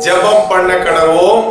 ஜெபம் பண்ண கடவோம்.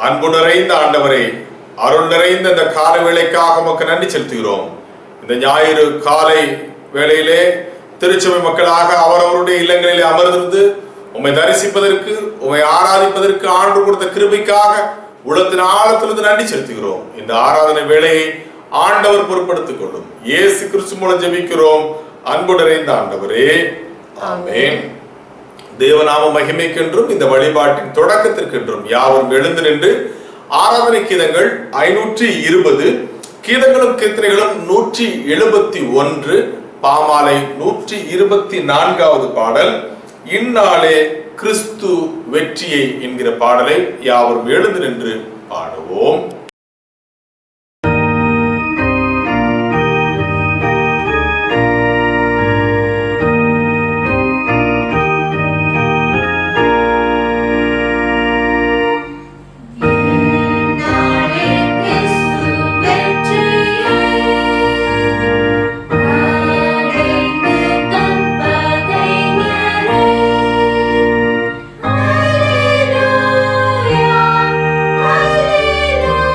அன்பு நிறைந்த ஆண்டவரே, அருள் நிறைந்த இந்த காலை வேளைக்காக உமக்கு நன்றி செலுத்துகிறோம். இந்த ஞாயிறு காலை வேளையிலே திருச்சபை மக்களாக அவரவருடைய இல்லங்களிலே அமர்ந்திருந்து உம்மை தரிசிப்பதற்கு, உம்மை ஆராதிப்பதற்கு ஆண்டு கொடுத்த கிருபைக்காக உள்ளத்தின் ஆழத்திலிருந்து நன்றி செலுத்துகிறோம். இந்த ஆராதனை வேளையை ஆண்டவர் பொறுப்படுத்திக் கொள்ளும். இயேசு கிறிஸ்து மூலம் ஜெபிக்கிறோம் அன்பு நிறைந்த ஆண்டவரே, ஆமென். தேவநாம மகிமைக்கென்றும் இந்த வழிபாட்டின் தொடக்கத்திற்கென்றும் யாவரும் எழுந்து நின்று ஆராதனை கீதங்கள் 520, கீதங்களும் கீர்த்தனைகளும் 171, பாமாலை 124வது பாடல் இந்நாளே கிறிஸ்து வெற்றியை என்கிற பாடலை யாவரும் எழுந்து நின்று பாடுவோம். Hallelujah.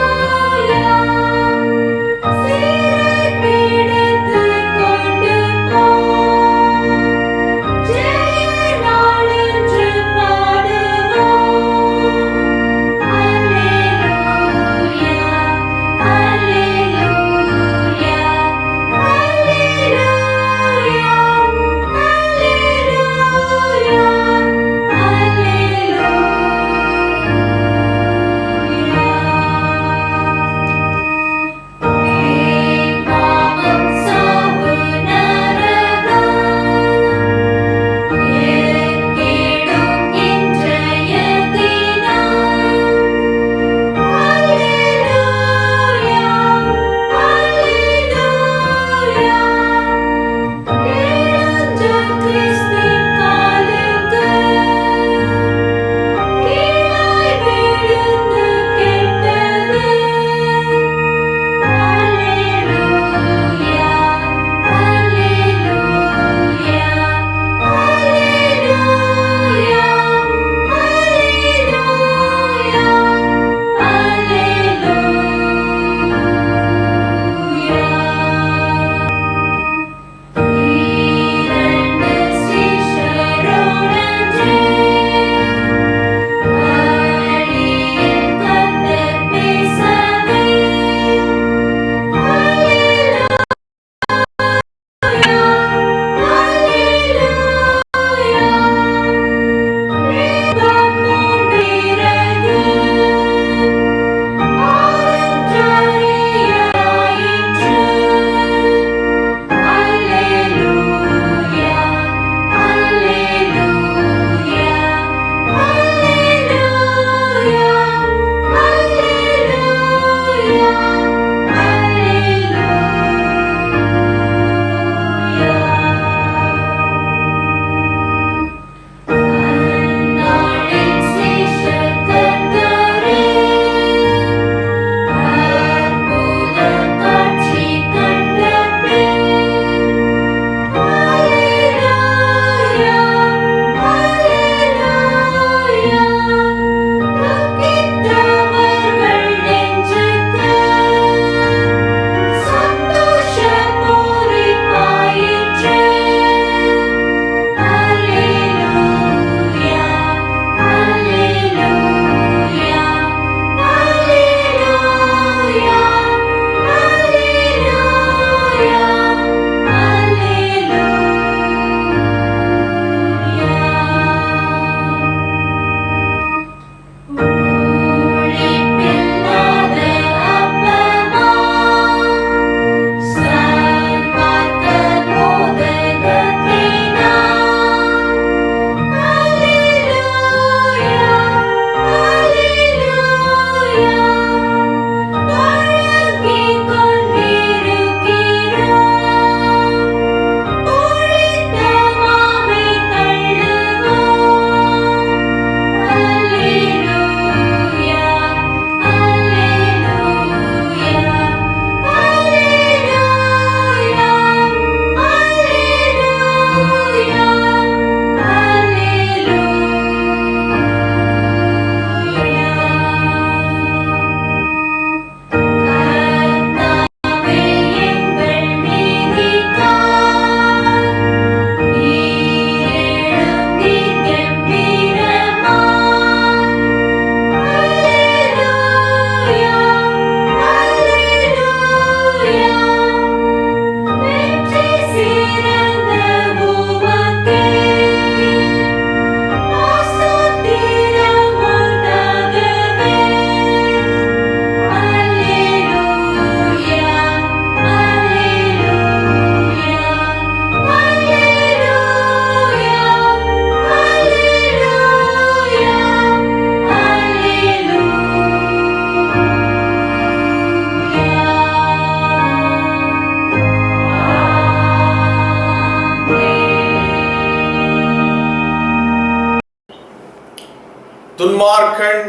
துன்மார்க்கன்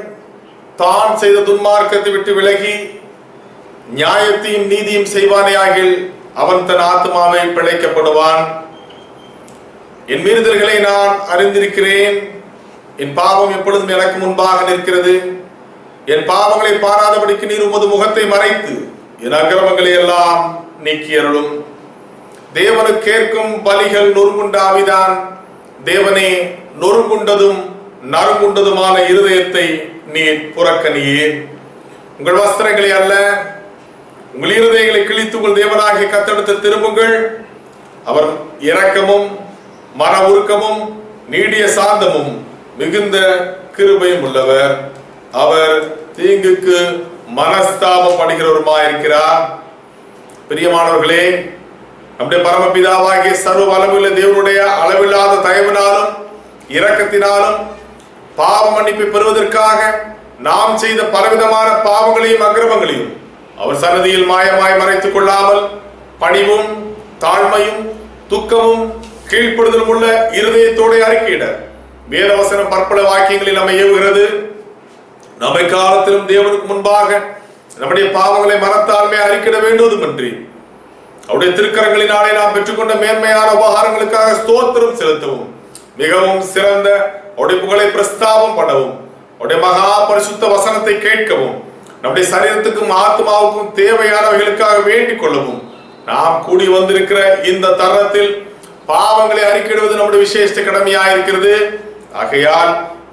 தான் செய்த துன்மார்க்கத்தை விட்டு விலகி நியாயத்தையும் நீதியும் செய்வானேயாகில் அவன் தன் ஆத்மாவை பிழைக்கப்படுவான். என் மீறுதல்களை நான் அறிந்திருக்கிறேன், என் பாவம் எப்பொழுதும் எனக்கு முன்பாக நிற்கிறது. என் பாவங்களை பாராதபடிக்கு நீர் உமது முகத்தை மறைத்து என் அக்கிரமங்களை எல்லாம் நீக்கியருளும். தேவனுக்கு கேட்கும் பலிகள் நொறுங்குண்ட ஆவிதான். தேவனே, நொறுங்குண்டதும் நறுங்குண்டதுமான இருதயத்தை நீர் புறக்கணியீர். உங்கள் வஸ்திரங்களை அல்ல, உங்கள் இருதயங்களை கிழித்து உங்கள் தேவனாகிய கர்த்தரிடத்தில் திரும்புங்கள். அவர் இரக்கமும் மன உருக்கமும் நீடிய சாந்தமும் மிகுந்த கிருபையும் உள்ளவர். அவர் தீங்குக்கு மனஸ்தாபப்படுகிறவருமாயிருக்கிறார். பிரியமானவர்களே, நம்முடைய பரமபிதாவாகிய சர்வ வல்லமையுள்ள தேவனுடைய அளவில்லாத தயவினாலும் இரக்கத்தினாலும் பாவ மன்னிப்பை பெறுவதற்காக நாம் செய்த பலவிதமான பாவங்களையும் அக்கிரமங்களையும் அவர் சன்னதியில் மாயமாய் மறைத்துக் கொள்ளாமல் பணிவும் தாழ்மையும் துக்கமும் கீழ்ப்படுதலும் உள்ள இருதயத்தோடு அறிக்கையிட வேதவசனம் பற்பல வாக்கியங்களில் நம்மை ஏவுகிறது. நம்மை காலத்திலும் தேவனுக்கு முன்பாக நம்முடைய பாவங்களை மனத்தாழ்மை அறிக்கிட வேண்டுவதுமன்றி அவருடைய திருக்கரங்களினாலே நாம் பெற்றுக்கொண்ட மேன்மையான உபகாரங்களுக்காக ஸ்தோத்திரம் செலுத்தவும், மிகவும் சிறந்த அவருடைய புகழை பிரஸ்தாபம் பண்ணவும், அவருடைய மகா பரிசுத்த வசனத்தை கேட்கவும், நம்முடைய சரீரத்துக்கும் ஆத்மாவுக்கும் தேவையானவைகளுக்காக வேண்டிக் கொள்ளவும் நாம் கூடி வந்திருக்கிற இந்த தருணத்தில் பாவங்களை அறிக்கையிடுவது நம்முடைய விசேஷ கடமையாயிருக்கிறது. ஆகையால்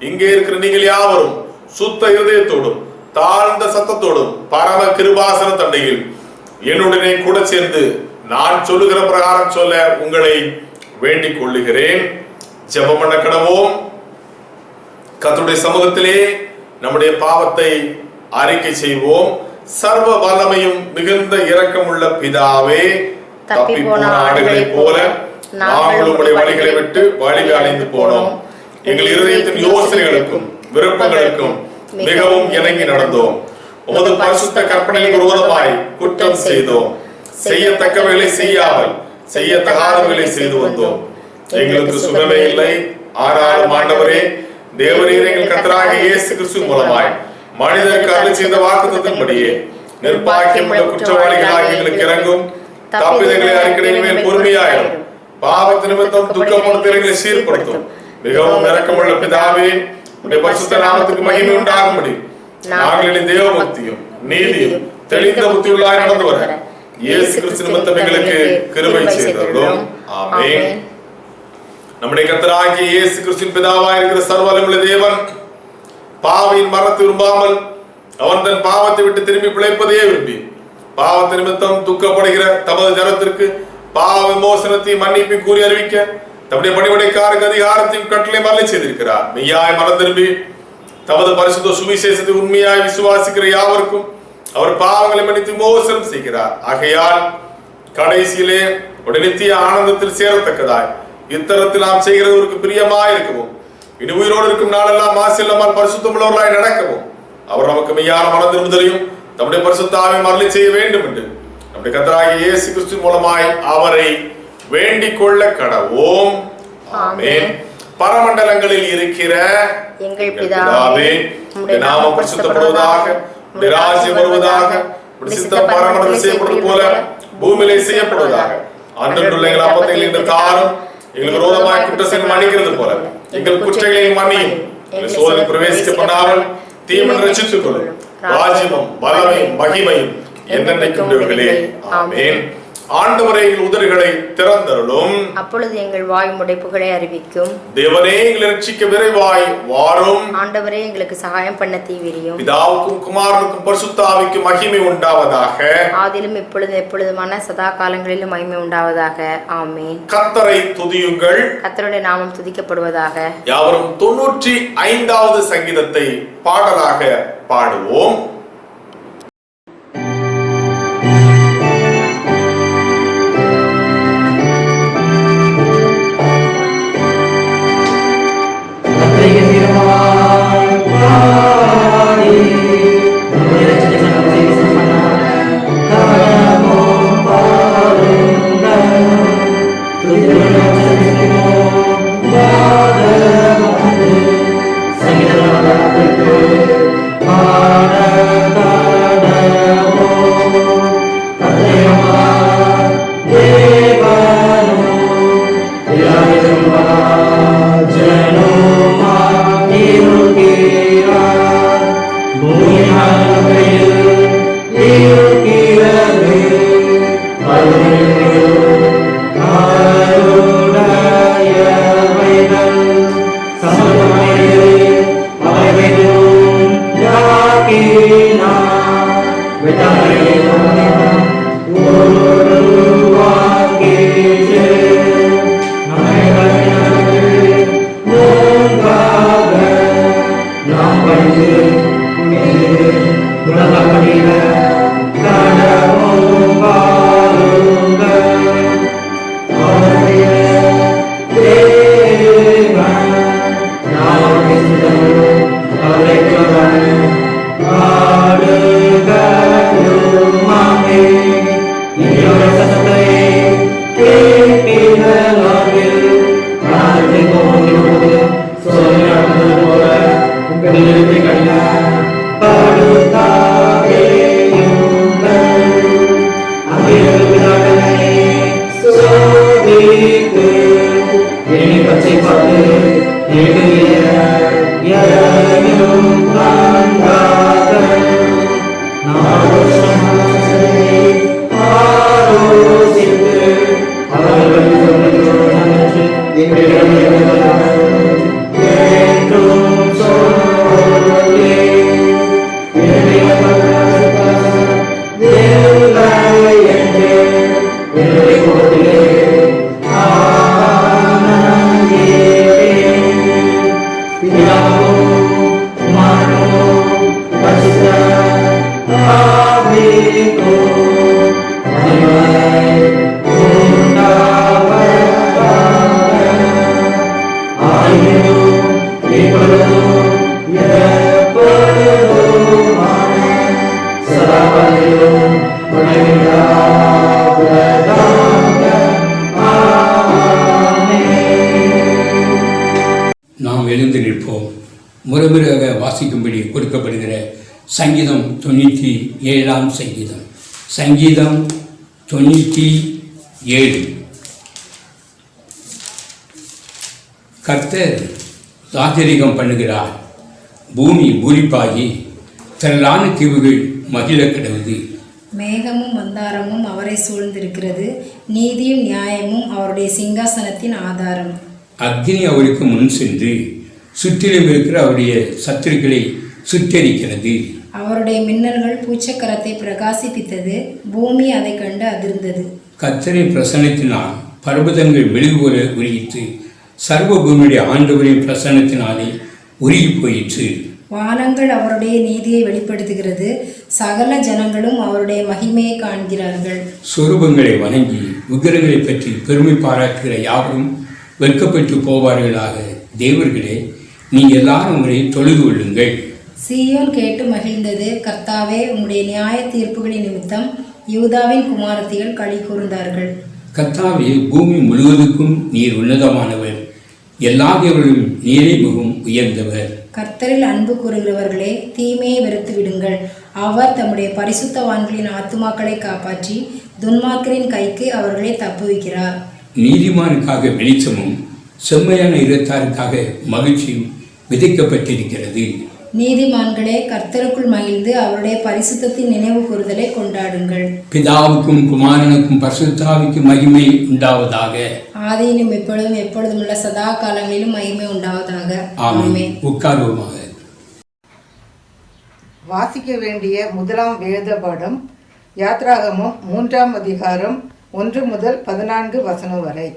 இங்கே இருக்கிற நீங்கள் யாவரும் சுத்த இருதயத்தோடும் தாழ்ந்த சத்தத்தோடும் பரம கிருபாசன தண்டையில் என்னுடனே கூட சேர்ந்து நான் சொல்லுகிற பிரகாரம் சொல்ல உங்களை வேண்டிக் கொள்ளுகிறேன். ஜெபம் பண்ண கடவோம். கர்த்தருடைய சமூகத்திலே நம்முடைய பாவத்தை அறிக்கை செய்வோம். சர்வ வல்லமையும் மிகுந்த இரக்கமுள்ள பிதாவே, தப்பி போன ஆடுகளைப் போல நாங்கள் உங்களுடைய வழிகளை விட்டு வழிகளை அடைந்து போனோம். எங்கள் இருதயத்தின் யோசனைகளுக்கும் விருப்பங்களுக்கும் மிகவும் இணங்கி நடந்தோம். உமது பரிசுத்த கற்பனைக்கு விரோதமாய் குற்றம் செய்தோம். செய்யத்தக்கவைகளை செய்யாமல் செய்யத்தகாதவைகளை செய்து வந்தோம். எங்களுக்கு சுகமே இல்லை. ஆனாலும் ஆண்டவரே, தேவரீர் எங்கள் கர்த்தராகிய இயேசு கிறிஸ்து மூலமாய் மனிதருக்கு அருளி செய்த வாக்குத்தத்தின்படியே நிர்பாக்கியமுள்ள குற்றவாளிகளாகிய எங்களுக்கு இறங்கும். தப்பிதங்களை அறிக்கையின் மேல் பொறுமையாயிரும். பாவத்து நிமித்தம் துக்கப்படுத்துகளை சீர்படுத்தும். மிகவும் இரக்கமுள்ள பிதாவே, உடைய பரிசுத்த நாமத்துக்கு மகிமை உண்டாகும்படி நாங்கள் தேவ பக்தியும் நீதியும் தெளிந்த புத்தியுள்ளாய் நடந்து வர இயேசு கிறிஸ்து நிமித்தம் எங்களுக்கு கிருபை செய்தருளும். ஆமென். நம்முடைய கர்த்தராகிய இயேசு கிறிஸ்துவின் பிதாவாய் இருக்கிற சர்வ வல்லமையுள்ள தேவன் பாவியின் மரணத்தை விரும்பாமல் அவன் தன் பாவத்தை விட்டு திரும்பி பிழைப்பதையே விரும்பி பாவத்தை நிமித்தம் துக்கப்படுகிற தமது ஜனத்திற்கு பாவ விமோசனத்தை மன்னிப்பை கூறி அறிவிக்க தம்முடைய பணிவிடைக்காரருக்கு அதிகாரத்தையும் கட்டளை மரலை செய்திருக்கிறார். மெய்யாய் மனம் திரும்பி தமது பரிசுத்த சுவிசேஷத்தை உண்மையாய் விசுவாசிக்கிற யாவருக்கும் அவர் பாவங்களை மன்னித்து விமோசனம் செய்கிறார். ஆகையால் கடைசியிலே ஒரு நித்திய ஆனந்தத்தில் சேரத்தக்கதாய் இத்தரத்தில் நாம் செய்கிறவருக்கு பிரியமாய் இருக்கவும், இனி உயிரோடு இருக்கும் நாளெல்லாம் மாசில்லாமல் பரிசுத்தமுள்ளவர்களாய் நடக்கவும் அவர் நமக்கு மெய்யான மனம் திரும்புதலையும் நம்முடைய பரிசுத்தாவை மரலை செய்ய வேண்டும் என்று நம்முடைய கர்த்தராகிய இயேசு கிறிஸ்து மூலமாய் அவரை வேண்டிக் கொள்ள கடவோம். ஆமென். பரமண்டலங்களில் இருக்கிற எங்கள் பிதாவே, உம்முடைய நாமம் பரிசுத்தப்படுவதாக, உம்முடைய ராஜ்யம் வருவதாக, உம்முடைய சித்தம் பரமண்டலத்தில் செய்யப்படுவது போல பூமியிலே செய்யப்படுவதாக. அன்றன்றுள்ள எங்கள் அப்பத்தை இன்று தாரும். எங்களுக்கு விரோதமாய் குற்றத்தை மன்னிக்கிறது போல எங்கள் குற்றங்களை மன்னியும். எங்கள் சோதனை பிரவேசிக்க பண்ணாமல் தீமன் ரட்சித்துக் கொள்ளும். ராஜ்யமும் பலமையும் மகிமையும் என்னென்னைக்கும் உடையவர்களே. ஆமென். ஆண்டவரே, எங்கள் உதடுகளை திறந்தருளும். அப்பொழுது எங்கள் வாய் முடைப்புகளை அறிவிக்கும். தேவனே, எங்களை ரட்சிக்க விரைவாய் வாரும். ஆண்டவரே, எங்களுக்கு சகாயம் பண்ண தீவிரியும். பிதாவுக்கும் குமாரனுக்கும் பரிசுத்த ஆவிக்கும் மகிமை உண்டாவதாக. ஆதிலும் இப்பொழுதும் எப்பொழுதுமான சதா காலங்களிலும் மகிமை உண்டாவதாக. ஆமென். கர்த்தரை துதியுங்கள். கர்த்தருடைய நாமம் துதிக்கப்படுவதாக. யாவரும் 95வது சங்கீதத்தை பாடலாக பாடுவோம். Sangita நாம் எழுந்து நிற்போம். முறைமுறையாக வாசிக்கும்படி கொடுக்கப்படுகிற சங்கீதம் 97 சங்கீதம். சங்கீதம் 97. கர்த்தர் ராஜரிகம் பண்ணுகிறார். பூமி பூரிப்பாகி திரளான தீவுகள் மகிழ கிடவுது. மேகமும் மந்தாரமும் அவரை சூழ்ந்திருக்கிறது. நீதியும் நியாயமும் அவருடைய சிங்காசனத்தின் ஆதாரம். அக்னி அவருக்கு முன் சென்று சுற்றிலும் இருக்கிற அவருடைய சத்துருக்களை சுட்டெரிக்கிறது. அவருடைய மின்னல்கள் பூச்சக்கரத்தை பிரகாசிப்பித்தது. பூமி அதை கண்டு அதிர்ந்தது. கர்த்தரின் பிரசன்னத்தினால் பர்வதங்கள் மெழுகு போல உருகிற்று. சர்வ பூமியுடைய ஆண்டவரின் பிரசன்னத்தினாலே உருகி போயிற்று. வானங்கள் அவருடைய நீதியை வெளிப்படுத்துகிறது. சகல ஜனங்களும் அவருடைய மகிமையை காண்கிறார்கள். சொரூபங்களை வணங்கி விக்கிரகங்களை பற்றி பெருமை பாராட்டுகிற யாவரும் வெட்கப்பட்டு போவார்களாக. தேவர்களே, நீங்கள் எல்லாரும் உங்களை தொழுது கொள்ளுங்கள். சீயோன் கேட்டு மகிழ்ந்தது. கர்த்தாவே, உம்முடைய நியாய தீர்ப்புகளின் நிமித்தம் யூதாவின் குமாரத்திகள் களி கூர்ந்தார்கள். கர்த்தாவே, பூமி முழுவதுக்கும் நீர் உன்னதமானவர். எல்லா தேவர்களும் நீரே மிகவும் உயர்ந்தவர். கர்த்தரில் அன்பு கூறுகிறவர்களே, தீமையை வெறுத்து விடுங்கள். அவர் தம்முடைய பரிசுத்தவான்களின் ஆத்துமாக்களை காப்பாற்றி துன்மார்க்கரின் கைக்கு அவர்களை தப்புவிக்கிறார். நீதிமானுக்காக வெளிச்சமும் செம்மையான இரத்தாருக்காக மகிழ்ச்சியும் விதைக்கப்பட்டிருக்கிறது. நீதிமான்களே, கர்த்தருக்குள் மகிழ்ந்து அவருடைய பரிசுத்தத்தின் நினைவு கூறுதலை கொண்டாடுங்கள். பிதாவுக்கும் குமாரனுக்கும் பரிசுத்தாவிக்கும் மகிமை உண்டாவதாக. ஆதியிலும் எப்பொழுதும் எப்பொழுதும் உள்ள சதா காலங்களிலும் மகிமை உண்டாவதாக. ஆமென். உட்கார்வோமாக. வாசிக்க வேண்டிய முதலாம் வேத பாடம் யாத்ராகமம் 3ஆம் அதிகாரம் 1 முதல் 14 வசனம் வரை.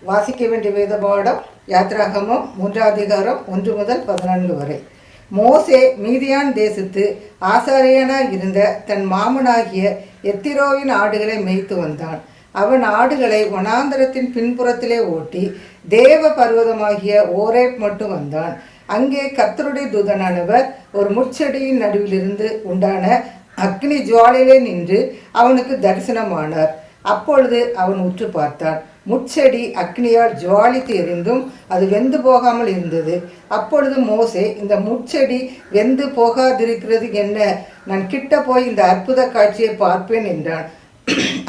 வாசிக்க வேண்டிய வேத பாடம் யாத்ராகமம் 3ஆம் அதிகாரம் 1 முதல் 14 வரை. மோசே மீதியான் தேசத்து ஆசாரியனாய் இருந்த தன் மாமனாகிய எத்திரோவின் ஆடுகளை மேய்த்து வந்தான். அவன் ஆடுகளை வனாந்தரத்தின் பின்புறத்திலே ஓட்டி தேவ பர்வதமாகிய ஓரேப் மட்டும் வந்தான். அங்கே கர்த்தருடைய தூதனானவர் ஒரு முட்செடியின் நடுவிலிருந்து உண்டான அக்னி ஜுவாலையிலே நின்று அவனுக்கு தரிசனமானார். அப்பொழுது அவன் உற்று பார்த்தான். முட்செடி அக்னியால் ஜுவாலித்து எரிந்தும் அது வெந்து போகாமல் இருந்தது. அப்பொழுது மோசே, இந்த முட்செடி வெந்து போகாதிருக்கிறது என்ன? நான் கிட்ட போய் இந்த அற்புத காட்சியை பார்ப்பேன் என்றான்.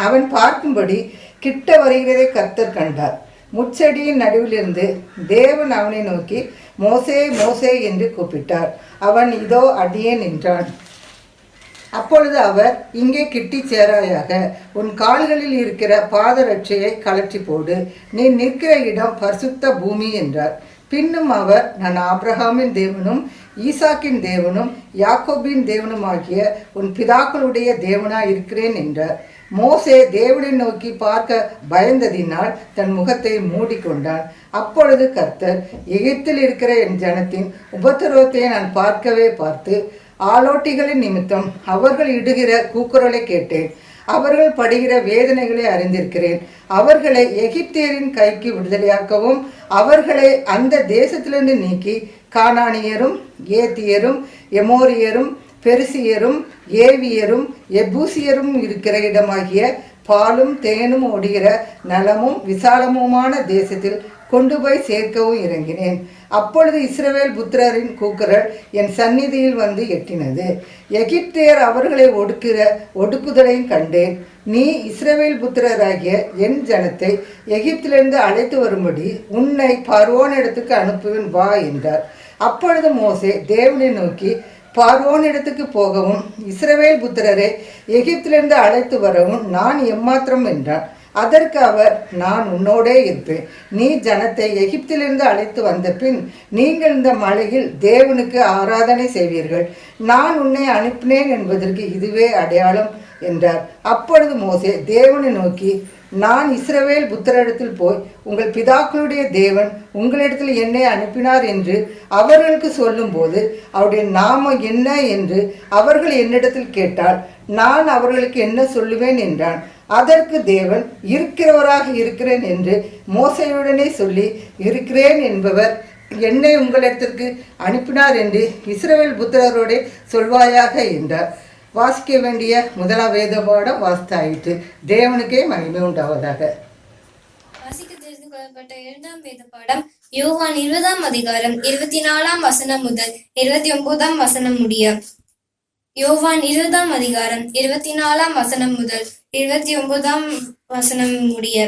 அவன் பார்க்கும்படி கிட்ட வருகிறதை கர்த்தர் கண்டார். முட்செடியின் நடுவிலிருந்து தேவன் அவனை நோக்கி, மோசே மோசே என்று கூப்பிட்டார். அவன், இதோ அடியேன் என்றான். அப்பொழுது அவர், இங்கே கிட்டி சேராயாக, உன் கால்களில் இருக்கிற பாதரட்சையை கலற்றி போடு, நீ நிற்கிற இடம் பரிசுத்த பூமி என்றார். பின்னும் அவர், நான் ஆபிரகாமின் தேவனும் ஈசாக்கின் தேவனும் யாக்கோபின் தேவனுமாகிய உன் பிதாக்களுடைய தேவனாய் இருக்கிறேன் என்றார். மோசே தேவனை நோக்கி பார்க்க பயந்ததினால் தன் முகத்தை மூடிக்கொண்டான். அப்பொழுது கர்த்தர், எகிப்தில் இருக்கிற என் ஜனத்தின் உபத்திரவத்தை நான் பார்க்கவே பார்த்து, ஆலோட்டிகளின் நிமித்தம் அவர்கள் இடுகிற கூக்குரலை கேட்டேன். அவர்கள் படுகிற வேதனைகளை அறிந்திருக்கிறேன். அவர்களை எகிப்தியரின் கைக்கு விடுதலையாக்கவும் அவர்களை அந்த தேசத்திலிருந்து நீக்கி கானானியரும் ஏத்தியரும் எமோரியரும் பெருசியரும் ஏவியரும் எபூசியரும் இருக்கிற இடமாகிய பாலும் தேனும் ஓடுகிற நலமும் விசாலமுமான தேசத்தில் கொண்டு போய் சேர்க்கவும் இறங்கினேன். அப்பொழுது இஸ்ரவேல் புத்திரரின் கூக்குரல் என் சந்நிதியில் வந்து எட்டினது. எகிப்தியர் அவர்களை ஒடுக்குதலையும் கண்டேன். நீ இஸ்ரவேல் புத்திரராகிய என் ஜனத்தை எகிப்திலிருந்து அழைத்து வரும்படி உன்னை பார்வோனிடத்துக்கு அனுப்புவேன், வா என்றார். அப்பொழுது மோசே தேவனை நோக்கி, பார்வோனிடத்துக்கு போகவும் இஸ்ரவேல் புத்திரரை எகிப்திலிருந்து அழைத்து வரவும் நான் எம்மாத்திரம் என்றான். அதற்கு அவர், நான் உன்னோடே இருப்பேன். நீ ஜனத்தை எகிப்திலிருந்து அழைத்து வந்த பின் நீங்கள் இந்த மலையில் தேவனுக்கு ஆராதனை செய்வீர்கள். நான் உன்னை அனுப்பினேன் என்பதற்கு இதுவே அடையாளம் என்றார். அப்பொழுது மோசே தேவனை நோக்கி, நான் இஸ்ரவேல் புத்திரரிடத்தில் போய் உங்கள் பிதாக்களுடைய தேவன் உங்களிடத்தில் என்னை அனுப்பினார் என்று அவர்களுக்கு சொல்லும்போது அவருடைய நாமம் என்ன என்று அவர்கள் என்னிடத்தில் கேட்டால் நான் அவர்களுக்கு என்ன சொல்லுவேன் என்றான். அதற்கு தேவன், இருக்கிறவராக இருக்கிறேன் என்று மோசேயுடனே சொல்லி, இருக்கிறேன் என்பவர் என்னை உங்களிடத்திற்கு அனுப்பினார் என்று இஸ்ரவேல் புத்திரரோடே சொல்வாயாக என்றார். வாசிக்க வேண்டிய முதலாம் வேத பாடம் வாசித்தாயிற்று. தேவனுக்கே மகிமை உண்டாவதாக. வாசிக்க தெரிந்து கொள்ளப்பட்ட இரண்டாம் வேத பாடம் யோவான் 20ஆம் அதிகாரம் 24ஆம் வசனம் முதல் 29ஆம் வசனம் முடிய. யோவான் 20ஆம் அதிகாரம் 24ஆம் வசனம் முதல் 29ஆம் வசனம் முடிய.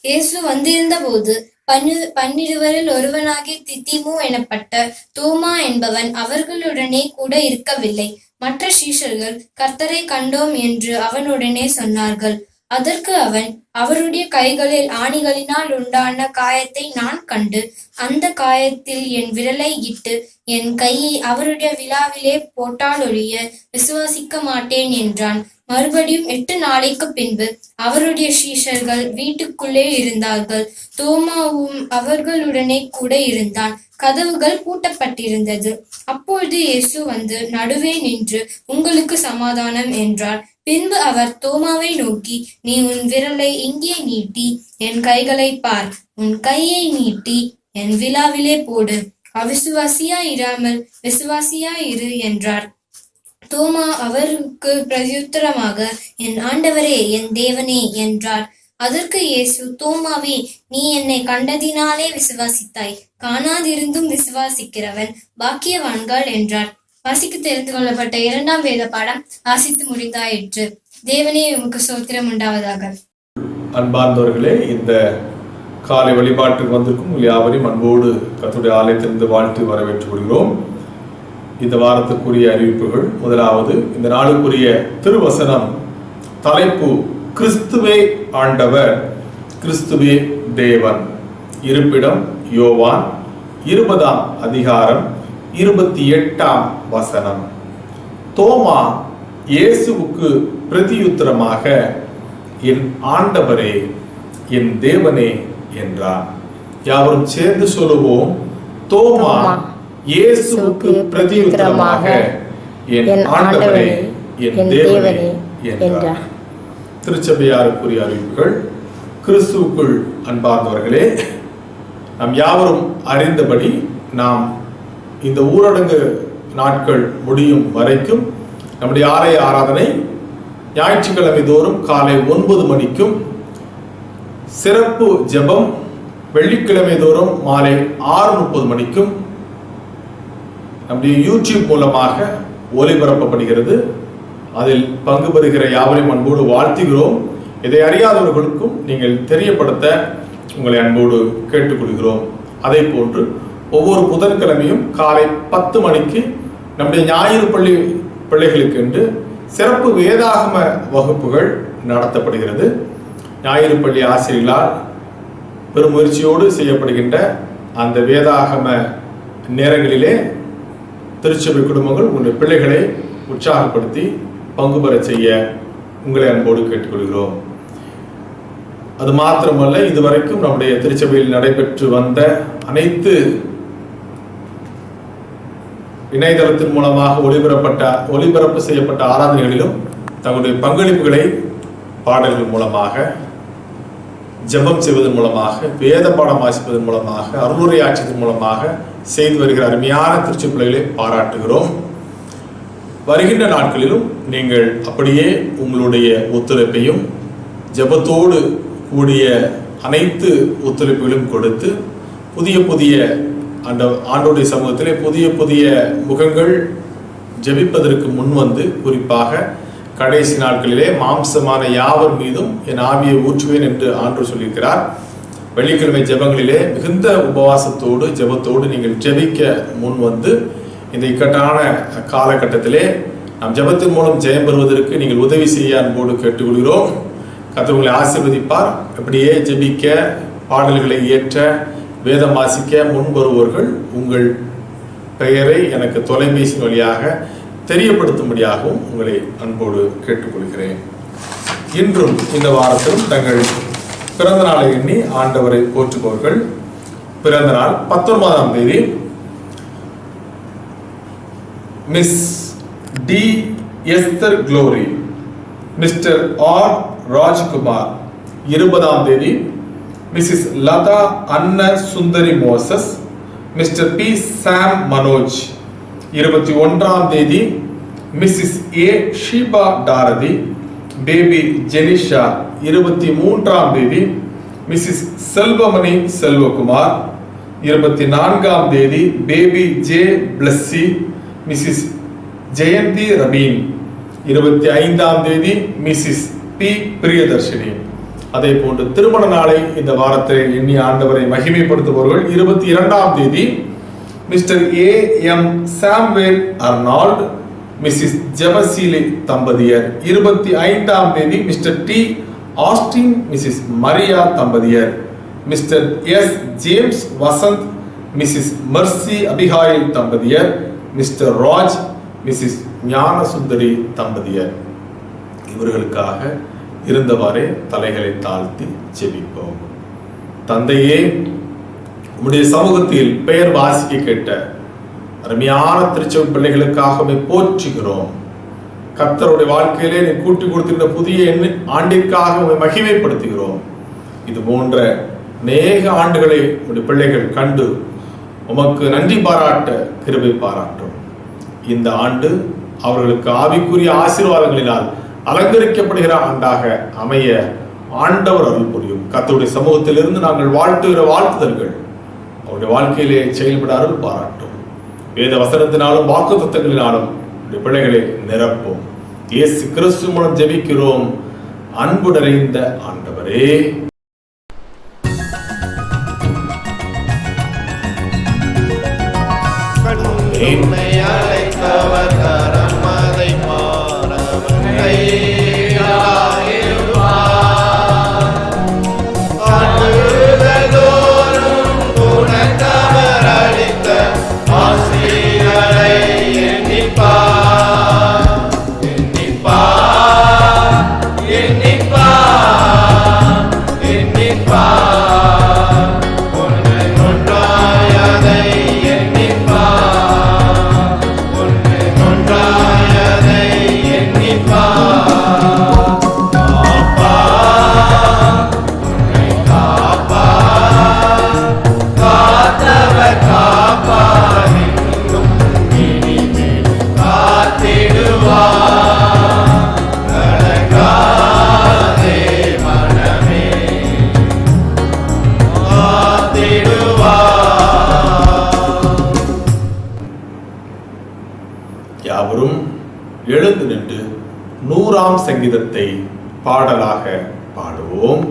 இயேசு வந்திருந்த போது 12 ஒருவனாகிய திதிமு எனப்பட்ட தோமா என்பவன் அவர்களுடனே கூட இருக்கவில்லை. மற்ற சீஷர்கள் கர்த்தரை கண்டோம் என்று அவனுடனே சொன்னார்கள். அதற்கு அவன், அவருடைய கைகளில் ஆணிகளினால் உண்டான காயத்தை நான் கண்டு அந்த காயத்தில் என் விரலை இட்டு என் கையை அவருடைய விழாவிலே போட்டாலொழிய விசுவாசிக்க மாட்டேன் என்றான். மறுபடியும் 8 நாளைக்கு பின்பு அவருடைய சீஷர்கள் வீட்டுக்குள்ளே இருந்தார்கள். தோமாவும் அவர்களுடனே கூட இருந்தான். கதவுகள் பூட்டப்பட்டிருந்தது. அப்பொழுது இயேசு வந்து நடுவே நின்று, உங்களுக்கு சமாதானம் என்றார். பின்பு அவர் தோமாவை நோக்கி, நீ உன் விரலை இங்கே நீட்டி என் கைகளை பார், உன் கையை நீட்டி என் விழாவிலே போடு, அவிசுவாசியாய் இராமல் விசுவாசியாய் இரு என்றார். தோமா அவருக்கு பிரதியுத்தரமாக, என் ஆண்டவரே, என் தேவனே என்றார். அதற்கு இயேசு, தோமாவே, நீ என்னை கண்டதினாலே விசுவாசித்தாய், காணாதிருந்தும் விசுவாசிக்கிறவன் பாக்கியவான்கள் என்றார். வாசிக்க தெரிந்து கொள்ளப்பட்ட இரண்டாம் வேத பாடம் வாசித்து முடிந்தாயிற்று. தேவனே உமக்கு ஸ்தோத்திரம் உண்டாவதாக. அன்பார்ந்தவர்களே, இந்த காலை வழிபாட்டுக்கு வந்திருக்கும் யாவரையும் அன்போடு கர்த்தருடைய ஆலயத்திலிருந்து வாழ்த்து வரவேற்றுக் கொள்கிறோம். இந்த வாரத்துக்குரிய அறிவிப்புகள். முதலாவது, இந்த நாளுக்குரிய திருவசனம் தலைப்பு, கிறிஸ்துவே ஆண்டவர், கிறிஸ்துவே தேவன். இருப்பிடம் யோவான் 20ஆம் அதிகாரம் 28ஆம் வசனம். தோமா இயேசுவுக்கு பிரதியுத்தரமாக, என் ஆண்டவரே, என் தேவனே என்றார். யாவரும் சேர்ந்து சொல்லுவோம், தோமா இயேசுவுக்கு பிரதியுத்தரமாக, என் ஆண்டவரே, என் தேவனே என்றார். திருச்சபையாருக்குரிய அறிவிப்புகள். கிறிஸ்துவுக்குள் அன்பார்ந்தவர்களே, நாம் யாவரும் அறிந்தபடி நாம் இந்த ஊரடங்கு நாட்கள் முடியும் வரைக்கும் நம்முடைய ஆலய ஆராதனை ஞாயிற்றுக்கிழமை தோறும் காலை 9 மணிக்கும், சிறப்பு ஜெபம் வெள்ளிக்கிழமை தோறும் மாலை 6:30 மணிக்கும் நம்முடைய யூடியூப் மூலமாக ஒளிபரப்பப்படுகிறது. அதில் பங்கு பெறுகிற யாவரையும் அன்போடு வாழ்த்துகிறோம். இதை அறியாதவர்களுக்கும் நீங்கள் தெரியப்படுத்த உங்களை அன்போடு கேட்டுக்கொள்கிறோம். அதே போன்று ஒவ்வொரு புதன்கிழமையும் காலை 10 மணிக்கு நம்முடைய ஞாயிறு பள்ளி பிள்ளைகளுக்கு என்று சிறப்பு வேதாகம வகுப்புகள் நடத்தப்படுகிறது. ஞாயிறு பள்ளி ஆசிரியர்களால் பெரும் முயற்சியோடு செய்யப்படுகின்ற அந்த வேதாகம நேரங்களிலே திருச்சபை குடும்பங்கள் உங்களுடைய பிள்ளைகளை உற்சாகப்படுத்தி பங்கு பெற செய்ய உங்களை அன்போடு கேட்டுக்கொள்கிறோம். அது மாத்திரமல்ல, இதுவரைக்கும் நம்முடைய திருச்சபையில் நடைபெற்று வந்த அனைத்து இணையதளத்தின் மூலமாக ஒளிபரப்பு செய்யப்பட்ட ஆராதனைகளிலும் தங்களுடைய பங்களிப்புகளை பாடல்கள் மூலமாக, ஜெபம் செய்வதன் மூலமாக, வேத பாடம் வாசிப்பதன் மூலமாக, அருளுரையாட்சியதன் மூலமாக செய்து வருகிற அருமையான திருச்சபை பிள்ளைகளை பாராட்டுகிறோம். வருகின்ற நாட்களிலும் நீங்கள் அப்படியே உங்களுடைய ஒத்துழைப்பையும் ஜெபத்தோடு கூடிய அனைத்து ஒத்துழைப்புகளும் கொடுத்து புதிய ஆண்டோடைய சமூகத்திலே புதிய முகங்கள் ஜெபிப்பதற்கு முன்வந்து, குறிப்பாக கடைசி நாட்களிலே மாம்சமான யாவர் மீதும் என் ஆவியை ஊற்றுவேன் என்று ஆண்டவர் சொல்லியிருக்கிறார். வெள்ளிக்கிழமை ஜெபங்களிலே மிகுந்த உபவாசத்தோடு ஜெபத்தோடு நீங்கள் ஜெபிக்க முன் வந்து இந்த இக்கட்டான காலகட்டத்திலே நாம் ஜெபத்தின் மூலம் ஜெயம் பெறுவதற்கு நீங்கள் உதவி செய்ய அன்போடு கேட்டுக்கொள்கிறோம். கர்த்தர் உங்களை ஆசீர்வதிப்பார். அப்படியே ஜெபிக்க, பாடல்களை இயற்ற, வேதம் வாசிக்க முன் வருவோர்கள் உங்கள் பெயரை எனக்கு தொலைபேசி வழியாக தெரியப்படுத்தும்படியாகவும் உங்களை அன்போடு கேட்டுக்கொள்கிறேன். இன்றும் இந்த வாரத்திலும் தங்கள் பிறந்த நாளை எண்ணி ஆண்டவரை போற்றுபவர்கள் பிறந்த நாள் 19ஆம் தேதி Miss T Esther Glory, Mr R Rajkumar. 20ஆம் தேதி Mrs Latha Anna Sundari Moses, Mr P Sam Manoj. 21ஆம் தேதி Mrs A Sheeba Dorothy, baby Jenisha. 23ஆம் தேதி மிஸ்ஸஸ் செல்வமணி செல்வகுமார். 24ஆம் தேதி baby J Blessy, Mrs Jayanthi Rabeen. 25ஆம் தேதி மிஸ்ஸஸ் பி பிரியதர்ஷினி. அதே போன்று திருமண நாளை இந்த வாரத்தில் எண்ணி ஆண்டவரை மகிமைப்படுத்துபவர்கள் 22ஆம் தேதி Mr A M Samuel Arnold, Mrs Jebaseeli தம்பதியர். 25ஆம் தேதி Mr T Austin, Mrs Maria தம்பதியர். Mr S James Vasanth, Mrs Mercy Abigail தம்பதியர். மிஸ்டர் ராஜ், மிஸ்ஸஸ் ஞானசுந்தரி தம்பதியர். இவர்களுக்காக இருந்தவாறே தலைகளை தாழ்த்தி ஜெபிப்போம். தந்தையே, உம்முடைய சமூகத்தில் பெயர் வாசிக்க கேட்ட அருமையான திருச்சபை பிள்ளைகளுக்காகவே போற்றுகிறோம். கர்த்தருடைய வாழ்க்கையிலே நீ கூட்டி கொடுத்திருந்த புதிய ஆண்டிற்காக மகிமைப்படுத்துகிறோம். இது போன்ற அநேக ஆண்டுகளை உடைய பிள்ளைகள் கண்டு உமக்கு நன்றி பாராட்ட கிருபை பாராட்டும். இந்த ஆண்டு அவர்களுக்கு ஆவிக்குரிய ஆசீர்வாதங்களினால் அலங்கரிக்கப்படுகிற ஆண்டாக அமைய ஆண்டவர் அருள் புரியும். கர்த்தருடைய சமூகத்திலிருந்து நாங்கள் வாழ்த்துகிற வாழ்த்துதல்கள் அவருடைய வாழ்க்கையிலே செயல்பட அருள் பாராட்டும். வேத வசனத்தினாலும் வாக்குத்தத்தங்களினாலும் பிள்ளைகளை நிரப்பும். இயேசு கிறிஸ்து மூலம் ஜெபிக்கிறோம் அன்பு நிறைந்த ஆண்டவரே. யாவரும் எழுந்து நின்று 100ஆம் சங்கீதத்தை பாடலாக பாடுவோம்.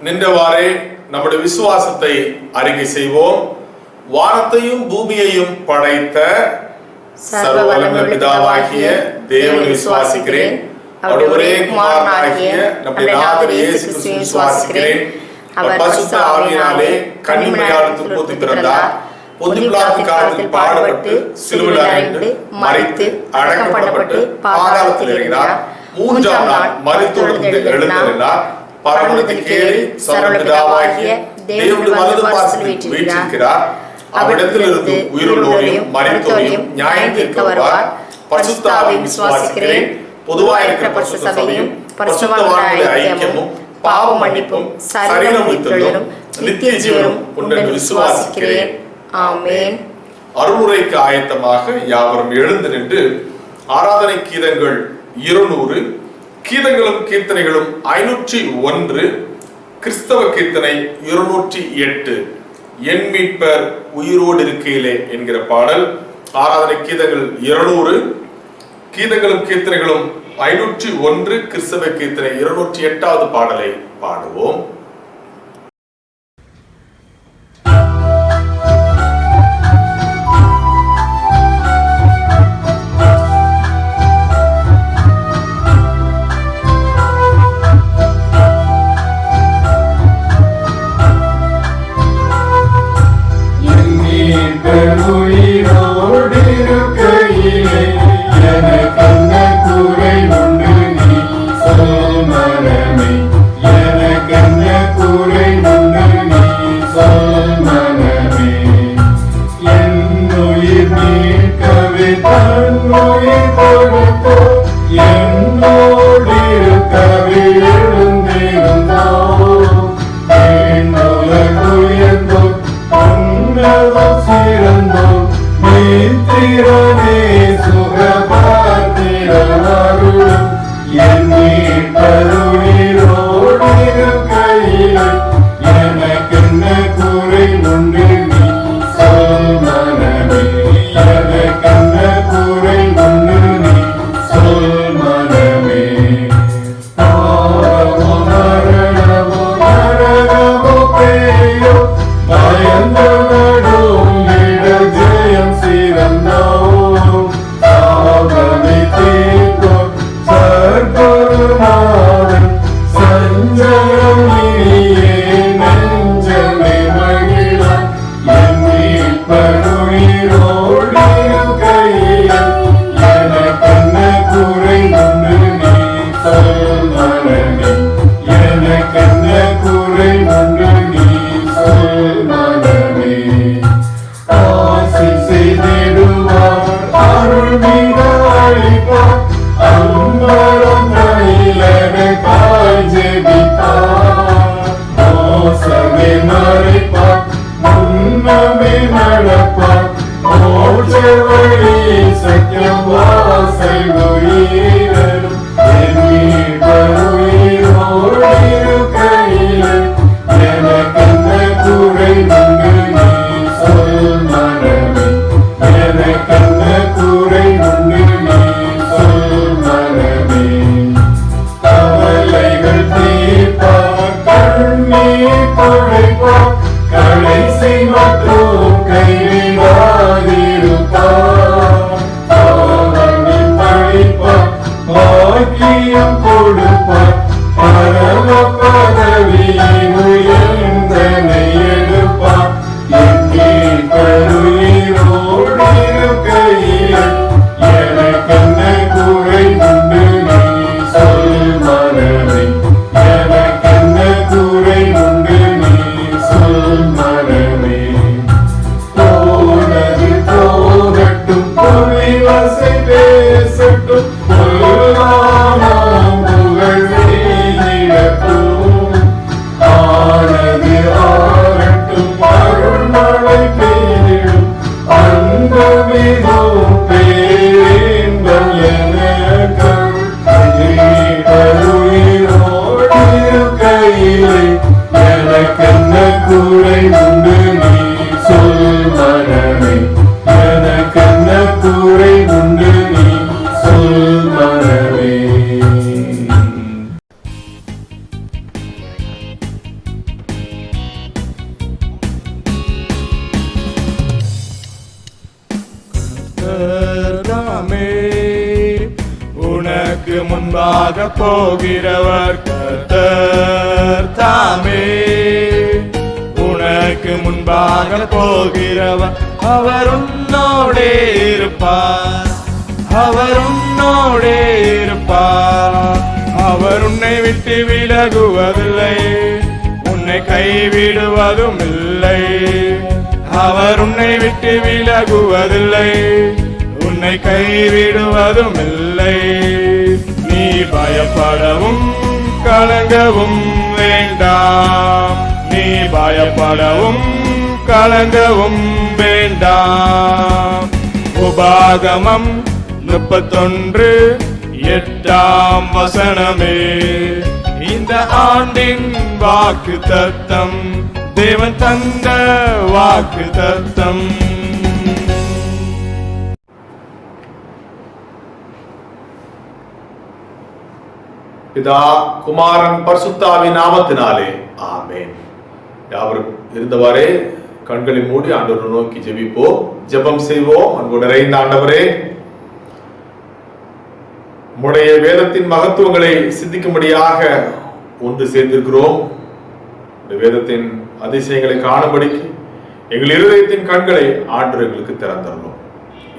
நின்றவாறே நம்முடைய விசுவாசத்தை அறிக்கை செய்வோம். வானத்தையும் பூமியையும் படைத்த சர்வ வல்லமை பிதாவாகிய தேவனை விசுவாசிக்கிறேன். அவருடைய ஒரே குமாரனாகிய நம்முடைய நாதர் இயேசு கிறிஸ்துவை விசுவாசிக்கிறேன். அவர் பரிசுத்த ஆவியினாலே கன்னிமரியாளுக்கு போது பிறந்தார். பொந்திய பிலாத்து காலத்தில் பாடுபட்டு சிலுவையில் அறைந்து மரித்து அடக்கம் பண்ணப்பட்டு பாதாளத்தில் இறங்கினார். மூன்றாம் நாள் மரித்தோரிலிருந்து எழுந்தருளினார். பரலோகத்துக்கு ஏறி சர்வ பிதாவாகிய தேவனுடைய வலது பார்சத்தில் வீற்றிருக்கிறார். அவ்விடத்திலிருந்து உயிருள்ளோரையும் மரித்தோரையும் நியாயம் தீர்க்க வருவார். பரிசுத்த ஆவியை விசுவாசிக்கிறேன். பொதுவாக இருக்கிற பரிசுத்த சபையும் பரிசுத்தவான்களுடைய ஐக்கியமும் பாவ மன்னிப்பும் சரீர உயிர்த்தெழுதலும் நித்திய ஜீவனும் உண்டென்று விசுவாசிக்கிறேன். ஆமென். அருளுரைக்கு ஆயத்தமாக யாவரும் எழுந்து நின்று ஆராதனை கீதங்கள் 200, கீதங்களும் கீர்த்தனைகளும் 501, கிறிஸ்தவ கீர்த்தனை 208, என் மீட்பர் உயிரோடு இருக்கையிலே என்கிற பாடல். ஆராதனை கீதங்கள் 200, கீதங்களும் கீர்த்தனைகளும் 501, கிறிஸ்தவ கீர்த்தனை 208வது பாடலை பாடுவோம். எனக்கென்ன தாமே, உனக்கு முன்பாக போகிறவர் கர்த்தர் தாமே, உனக்கு முன்பாக போகிறவர் அவர் உன்னோடே இருப்பார், அவர் உன்னோடே இருப்பார். அவர் உன்னை விட்டு விலகுவதில்லை, உன்னை கைவிடுவதும் இல்லை. அவர் உன்னை விட்டு விலகுவதில்லை, உன்னை கைவிடுவதும் இல்லை. நீ பயப்படவும் கலங்கவும் வேண்டாம், நீ பயப்படவும் கலங்கவும் வேண்டாம். உபாகமம் 31:8 இந்த ஆண்டின் வாக்கு தத்தம், தேவன் தந்த வாக்கு தத்தம். பிதா குமாரன் பரிசுத்தாவின் நாமத்தினாலே ஆமென். யாவரும் இருந்தவாறே கண்களை மூடி ஆண்டவரை நோக்கி ஜெபிப்போம், ஜெபம் செய்வோம். அன்பு நிறைந்த ஆண்டவரே, உம்முடைய வேதத்தின் மகத்துவங்களை சிந்திக்கும்படியாக ஒன்று சேர்ந்திருக்கிறோம். வேதத்தின் அதிசயங்களை காணும்படிக்கு எங்கள் இருதயத்தின் கண்களை ஆண்டவர் எங்களுக்கு திறந்தரணும்.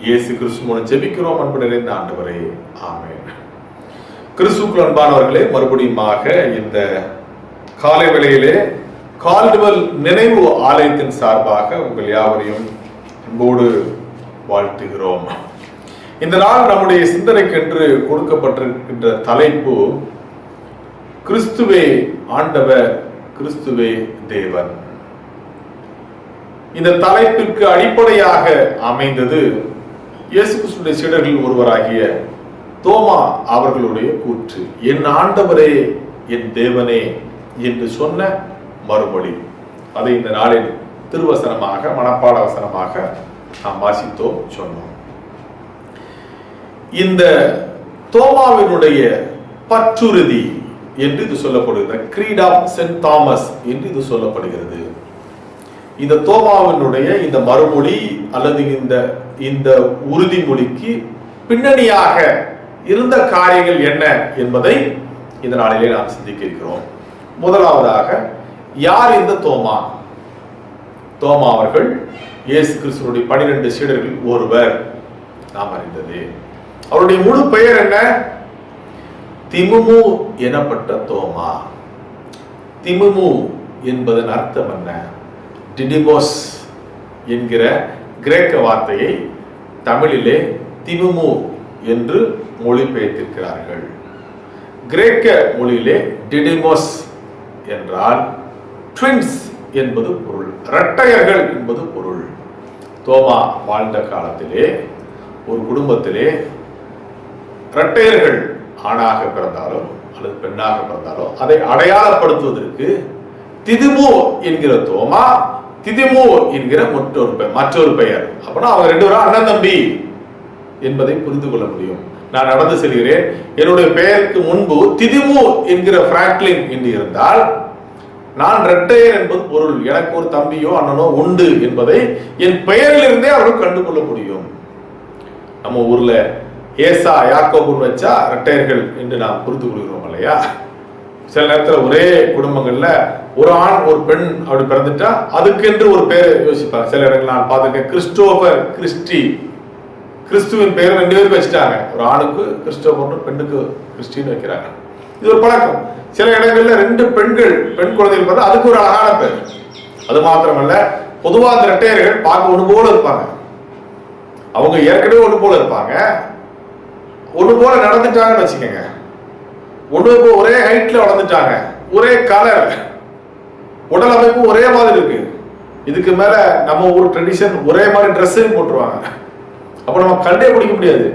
இயேசு கிறிஸ்து மூலம் ஜெபிக்கிறோம் அன்பு நிறைந்த ஆண்டவரே, ஆமென். கிறிஸ்துவுக்குள் அன்பானவர்களே, மறுபடியுமாக இந்த காலை வேளையிலே கால்டுவெல் நினைவு ஆலயத்தின் சார்பாக உங்கள் யாவரையும் அன்போடு வாழ்த்துகிறோம். இந்த நாள் நம்முடைய சிந்தனைக்கென்று கொடுக்கப்பட்டிருக்கின்ற தலைப்பு கிறிஸ்துவே ஆண்டவர், கிறிஸ்துவே தேவன். இந்த தலைப்பிற்கு அடிப்படையாக அமைந்தது இயேசு கிறிஸ்துவின் சீடர்களில் ஒருவராகிய தோமா அவர்களுடைய கூற்று, என் ஆண்டவரே என் தேவனே என்று சொன்ன மறுமொழி. அதை இந்த நாளில் திருவசனமாக மனப்பாட வசனமாக நாம் வாசித்தோம், சொன்னோம். இந்த தோமாவினுடைய பற்றுறுதி என்று இது சொல்லப்படுகிறது, கிரீட் ஆஃப் சென்ட் தாமஸ் என்று இது சொல்லப்படுகிறது. இந்த தோமாவினுடைய இந்த மறுமொழி அல்லது இந்த உறுதிமொழிக்கு பின்னணியாக இருந்த காரியங்கள் என்ன என்பதை இந்த நாளிலே நாம் சிந்திக்க இருக்கிறோம். முதலாவதாக, யார் இந்த தோமா? தோமா அவர்கள் இயேசு கிறிஸ்துவினுடைய 12 சீடர்கள் ஒருவர், நாம் அறிந்தது. அவருடைய முழு பெயர் என்ன? திமுமு எனப்பட்ட தோமா. திமுமு என்பதன் அர்த்தம் என்ன? டிடிமோஸ் என்கிற கிரேக்க வார்த்தையை தமிழிலே திமுமு என்று மொழிபெயர்த்திருக்கிறார்கள். கிரேக்க மொழியிலே டிடிமோஸ் என்றால் ட்வின்ஸ் என்பது பொருள், இரட்டையர்கள் என்பது பொருள். தோமா வாழ்ந்த காலத்திலே ஒரு குடும்பத்திலே இரட்டையர்கள் ஆணாக பிறந்தாலோ அல்லது பெண்ணாக பிறந்தாலோ அதை அடையாளப்படுத்துவதற்கு திதிமு என்கிற தோமா, திதிமு என்கிற மற்றொரு பெயர். அப்படின்னா அவங்க 2 பேரும் அண்ணன் தம்பி என்பதை புரிந்து கொள்ள முடியும். நான் நடந்து செல்கிறேன், என்னுடைய பெயருக்கு முன்பு திதிமு என்கிற பிராங்க்லின் என்று இருந்தால் நான் இரட்டையர் என்பது பொருள், எனக்கு ஒரு தம்பியோ அண்ணனோ உண்டு என்பதை என் பெயரிலிருந்தே அவர்கள் கண்டுகொள்ள முடியும். நம்ம ஊர்ல ஏசா யாக்கோபுன்னு வச்சா இரட்டையர்கள் என்று நாம் புரிந்து கொள்கிறோம் இல்லையா? சில நேரத்தில் ஒரே குடும்பங்கள்ல ஒரு ஆண் ஒரு பெண் அப்படி பிறந்துட்டா அதுக்கென்று ஒரு பெயர் யோசிப்பாங்க. சில இடங்கள் நான் பார்த்திருக்கேன், கிறிஸ்டோபர், கிறிஸ்டி, கிறிஸ்துவின் பெயர் 2 பேருக்கு வச்சுட்டாங்க. ஒரு ஆணுக்கு கிறிஸ்டோபர், பெண்ணுக்கு கிறிஸ்டின்னு வைக்கிறாங்க. இது ஒரு பழக்கம். சில இடங்கள்ல 2 பெண் குழந்தைகள் பார்த்தா அதுக்கு ஒரு அழகான பேர். அது மாத்திரமல்ல, பொதுவாக அந்த இரட்டையர்கள் பார்க்க ஒன்று போல இருப்பாங்க. அவங்க ஏற்கனவே ஒன்று போல இருப்பாங்க, ஒன்று போல நடந்துட்டாங்கன்னு வச்சுக்கோங்க. ஒரே ஹைட்ல வளர்ந்துட்டாங்க, ஒரே கலர், உடல் அமைப்பு ஒரே மாதிரி இருக்கு. இதுக்கு மேல நம்ம ஊர் ட்ரெடிஷன் ஒரே மாதிரி ட்ரெஸ் போட்டுருவாங்க. அப்ப நம்ம கண்டே பிடிக்க முடியாது.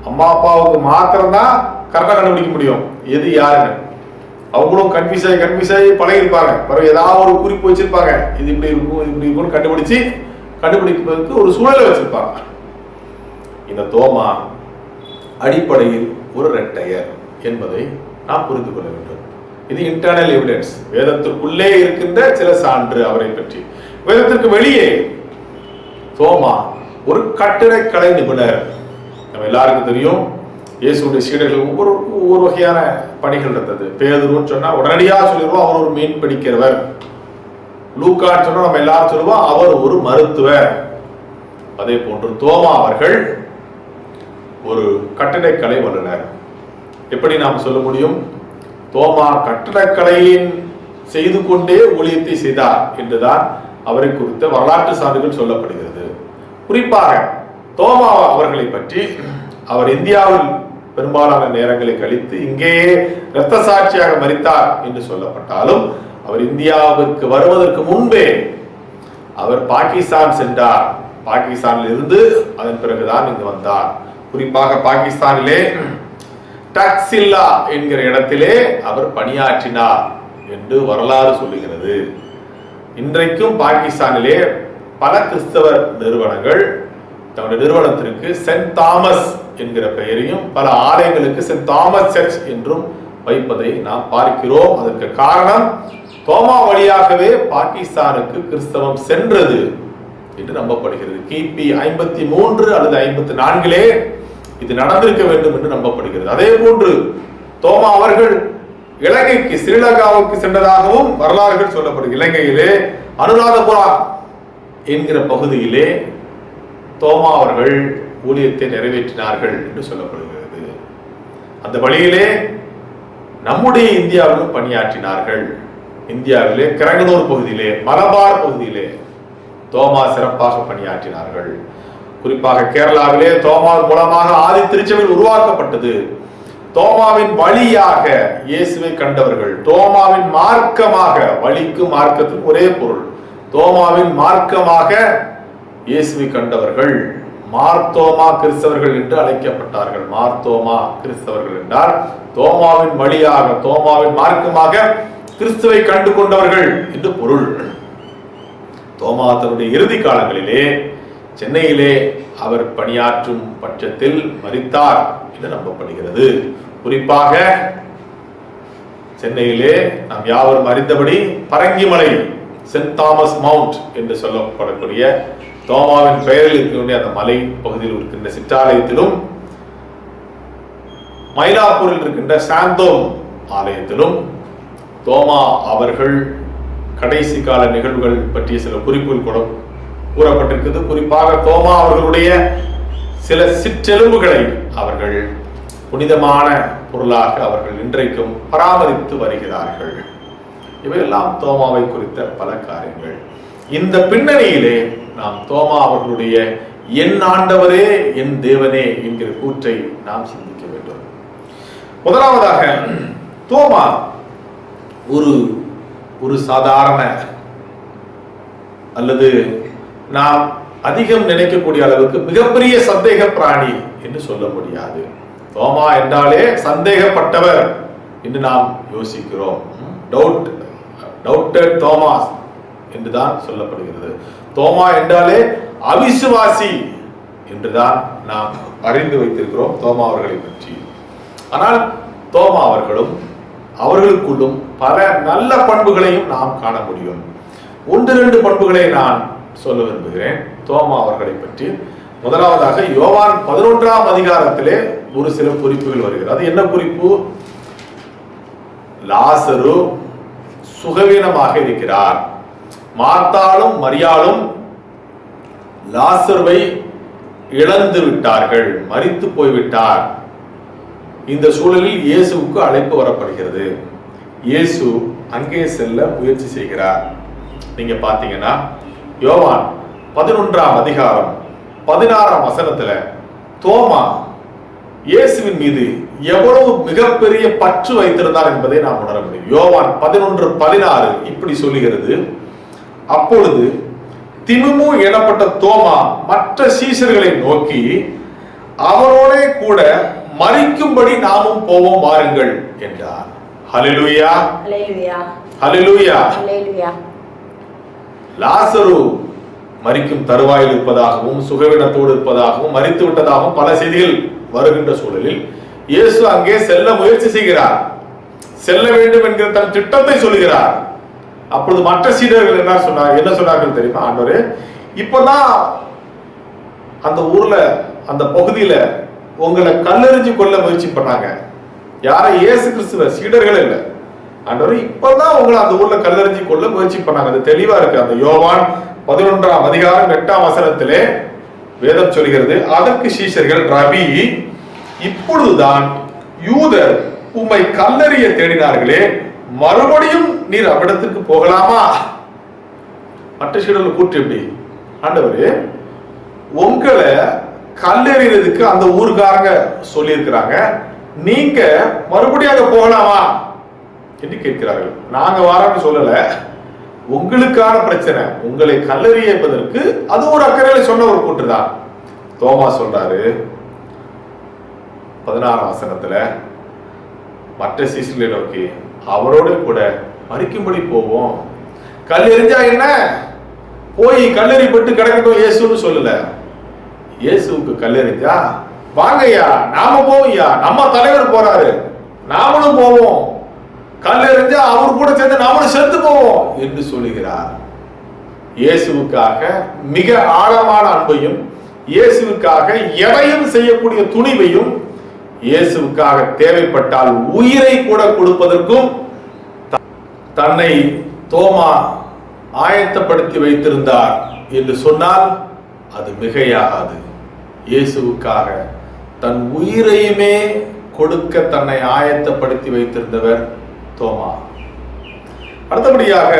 அம்மா அப்பாவுக்கு மாத்திரம் தான் கரெக்டா கண்டுபிடிக்க முடியும் எது யாருன்னு. அவங்களும் கன்ஃபியூஸ் ஆகி பழகிருப்பாங்க. பிறகு ஏதாவது ஒரு குறிப்பு வச்சிருப்பாங்க, இது இப்படி இருக்கும் இது இப்படி இருக்கும்னு கண்டுபிடிப்பதற்கு ஒரு சூழலை வச்சிருப்பாங்க. இந்த தோமா அடிப்படையில் ஒரு இரட்டையர் என்பதை நாம் புரிந்து கொள்ள வேண்டும். இது இன்டர்னல் எவிடன்ஸ், வேதத்திற்குள்ளே இருக்கின்ற சில சான்று அவரை பற்றி. வேதத்திற்கு வெளியே தோமா ஒரு கட்டிடக்கலை நிபுணர், நம்ம எல்லாருக்கும் தெரியும், இயேசுடைய சீடர்கள் ஒவ்வொரு வகையான பணிகள் இருந்தது. பேதுருன்னு சொன்னா உடனடியாக சொல்லிடுவோம், அவர் ஒரு மீன் பிடிக்கிறவர். லூக்கான்னு சொன்னா நம்ம எல்லாரும் சொல்லுவோம், அவர் ஒரு மருத்துவர். அதே போன்று தோமா அவர்கள் ஒரு கட்டிடக்கலை வல்லுநர். எப்படி நாம் சொல்ல முடியும்? தோமா கட்டிடக்கலையின் செய்து கொண்டே ஊழியத்தை செய்தார் என்றுதான் அவரை குறித்த வரலாற்று சான்றுகள் சொல்லப்படுகிறது. குறிப்பாக தோமா அவர்களை பற்றி, அவர் இந்தியாவில் பெரும்பாலான நேரங்களை கழித்து இங்கேயே இரத்த சாட்சியாக மரித்தார் என்று சொல்லப்பட்டாலும், அவர் இந்தியாவுக்கு வருவதற்கு முன்பே அவர் பாகிஸ்தான் சென்றார். பாகிஸ்தானில் இருந்து அதன் பிறகுதான் இங்கு வந்தார். குறிப்பாக பாகிஸ்தானிலே டக்சில்லா என்கிற இடத்திலே அவர் பணியாற்றினார் என்று வரலாறு சொல்லுகிறது. இன்றைக்கும் பாகிஸ்தானிலே பல கிறிஸ்தவ நிறுவனங்கள் தன்னுடைய நிறுவனத்திற்கு சென்ட் தாமஸ் என்கிற பெயரையும் பல ஆலயங்களுக்கு சென்ட் தாமஸ் சர்ச் என்றும் வைப்பதை நாம் பார்க்கிறோம். அதற்கு காரணம் தோமா வழியாகவே பாகிஸ்தானுக்கு கிறிஸ்தவம் சென்றது என்று நம்பப்படுகிறது. கிபி 53 அல்லது 54 இது நடந்திருக்க வேண்டும் என்று நம்பப்படுகிறது. அதே போன்று தோமா அவர்கள் இலங்கைக்கு, ஸ்ரீலங்காவுக்கு சென்றதாகவும் வரலாறுகள் சொல்லப்படுகிறது. இலங்கையிலே அனுராதபுரா என்கிற பகுதியிலே தோமா அவர்கள் ஊழியத்தை நிறைவேற்றினார்கள் என்று சொல்லப்படுகிறது. அந்த வழியிலே நம்முடைய இந்தியாவிலும் பணியாற்றினார்கள். இந்தியாவிலே கிரங்கனூர் பகுதியிலே, மலபார் பகுதியிலே தோமா சிறப்பாக பணியாற்றினார்கள். குறிப்பாக கேரளாவிலே தோமா மூலமாக ஆதி திருச்சபை உருவாக்கப்பட்டது. தோமாவின் வழியாக இயேசுவை கண்டவர்கள், தோமாவின் மார்க்கமாக, வழிக்கு மார்க்கத்தின் ஒரே பொருள், தோமாவின் மார்க்கமாக இயேசுவை கண்டவர்கள் மார்த்தோமா கிறிஸ்தவர்கள் என்று அழைக்கப்பட்டார்கள். மார்த்தோமா கிறிஸ்தவர்கள் என்றால் தோமாவின் வழியாக, தோமாவின் மார்க்கமாக கிறிஸ்துவை கண்டு கொண்டவர்கள் என்று பொருள். தோமா தன்னுடைய இறுதி காலங்களிலே சென்னையிலே அவர் பணியாற்றும் பட்சத்தில் மரித்தார் என்று நம்பப்படுகிறது. குறிப்பாக சென்னையிலே நாம் யாவரும் அறிந்தபடி பரங்கிமலை, சென்ட் தாமஸ் மவுண்ட் என்று சொல்லப்படக்கூடிய தோமாவின் பெயரில் இருக்கக்கூடிய அந்த மலை பகுதியில் இருக்கின்ற சிற்றாலயத்திலும், மயிலாப்பூரில் இருக்கின்ற சாந்தோம் ஆலயத்திலும் தோமா அவர்கள் கடைசி கால நிகழ்வுகள் பற்றிய சில குறிப்புகள் கூட கூறப்பட்டிருக்கிறது. குறிப்பாக தோமா அவர்களுடைய சில சிற்றெலும்புகளை அவர்கள் புனிதமான பொருளாக அவர்கள் இன்றைக்கும் பராமரித்து வருகிறார்கள். இவையெல்லாம் தோமாவை குறித்த பல காரியங்கள். இந்த பின்னணியிலே நாம் தோமா அவர்களுடைய என் ஆண்டவரே என் தேவனே என்கிற கூற்றை நாம் சிந்திக்க வேண்டும். முதலாவதாக தோமா ஒரு சாதாரண அல்லது நாம் அதிகம் நினைக்கக்கூடிய அளவுக்கு மிகப்பெரிய சந்தேக பிராணி என்று சொல்ல முடியாது. தோமா என்றாலே சந்தேகப்பட்டவர் என்று நாம் யோசிக்கிறோம். டவுட்டட் தோமாஸ் என்றுதான் சொல்லப்படுகிறது. தோமா என்றாலே அவிசுவாசி என்றுதான் நாம் அறிந்து வைத்திருக்கிறோம் தோமா அவர்களை பற்றி. ஆனால் தோமா அவர்களுக்குள்ளும் பல நல்ல பண்புகளையும் நாம் காண முடியும். 1-2 பண்புகளை நான் சொல்ல விரும்புகிறேன் தோமா அவர்களை பற்றி. முதலாவதாக யோவான் 11ஆம் அதிகாரத்திலே ஒரு சில குறிப்புகள் வருகிறது. அது என்ன குறிப்பு? லாசரு சுகவீனமாக இருக்கிறார். மார்த்தாளும் மரியாளும் லாசருவை இழந்து விட்டார்கள், மரித்து போய்விட்டார். இந்த சூழலில் இயேசுவுக்கு அழைப்பு வரப்படுகிறது. இயேசு அங்கே செல்ல முயற்சி செய்கிறார். நீங்க பாத்தீங்கன்னா யோவான் 11ஆம் அதிகாரம் 16ஆம் வசனத்துல தோமா இயேசுவின் மீது எவ்வளவு மிகப்பெரிய பற்று வைத்திருந்தார் என்பதை நாம் உணர முடியும். யோவான் 11:16 இப்படி சொல்லுகிறது, அப்பொழுது திமுமு எனப்பட்ட தோமா மற்ற சீஷர்களை நோக்கி, அவரோட கூட மரிக்கும்படி நாமும் போவோம் வாருங்கள் என்றார். ஹல்லேலூயா, ஹல்லேலூயா, ஹல்லேலூயா. ஹல்லேலூயா. லாசரு மரிக்கும் தருவாயில் இருப்பதாகவும் சுகவீனத்தோடு இருப்பதாகவும் மரித்து விட்டதாகவும் பல செய்திகள் வருகின்ற சூழலில் இயேசு அங்கே செல்ல முயற்சி செய்கிறார். செல்ல வேண்டும் என்கிற தன் திட்டத்தை சொல்கிறார். அப்பொழுது மற்ற சீடர்கள் என்ன சொன்னார்கள் தெரியுமா? ஆண்டவரே, இப்பதான் அந்த ஊர்ல அந்த பகுதியில உங்களை கல்லெறிஞ்சு கொள்ள முயற்சி பண்ணாங்க. யாரும் இயேசு கிறிஸ்துவ சீடர்கள் இல்லை. ஆண்டவர் இப்பதான் உங்களை அந்த ஊர்ல கல்லெறிஞ்சு கொள்ள முயற்சி பண்ணாங்க. அது தெளிவா இருக்கு. அந்த யோவான் 11ஆம் அதிகாரம் 8ஆம் வசனத்திலே வேதம் சொல்கிறது, அதற்கு சீஷர்கள், ரபி, இப்பொழுதுதான் யூதர் உம்மை கல்லெறிய தேடினார்களே, மறுபடியும் நீர் அவ்விடத்திற்கு போகலாமா? மற்ற சீடர்கள் கூற்று எப்படி? ஆண்டவரே, உங்களை கல்லெறியறதுக்கு அந்த ஊருக்காரங்க சொல்லி இருக்கிறாங்க, நீங்க மறுபடியும் அங்க போகலாமா என்று கேட்கிறார்கள். நாங்க வரோம்னு சொல்லல, உங்களுக்கான பிரச்சனை, உங்களை கல்லெறியப்பதற்கு அது ஒரு அக்கறையில சொன்ன ஒரு கூற்றுதான். தோமா சொல்றாரு 16ஆம் வசனத்துல, மற்ற சீசர்களை நோக்கி, அவரோட கூட மறிக்கும்படி போவோம். கல் எறிஞ்சா என்ன, போய் கல்லெறிப்பட்டு கிடக்கட்டும் இயேசுன்னு சொல்லல. இயேசுக்கு கல்லெறிஞ்சா வாங்கய்யா, நாம போவோம்யா, நம்ம தலைவர் போறாரு, நாமளும் போவோம், கல்லெறிஞ்சா அவர் கூட சேர்ந்து நாமளும் செத்து போவோம் என்று சொல்லுகிறார். இயேசுவுக்காக மிக ஆழமான அன்பையும், இயேசுவுக்காக எதையும் செய்யக்கூடிய துணிவையும், இயேசுவுக்காக தேவைப்பட்டால் உயிரை கூட கொடுப்பதற்கும் தன்னை தோமா ஆயத்தப்படுத்தி வைத்திருந்தார் என்று சொன்னால் அது மிகையாகாது. இயேசுவுக்காக தன் உயிரையுமே கொடுக்க தன்னை ஆயத்தப்படுத்தி வைத்திருந்தவர் தோமா. அடுத்தபடியாக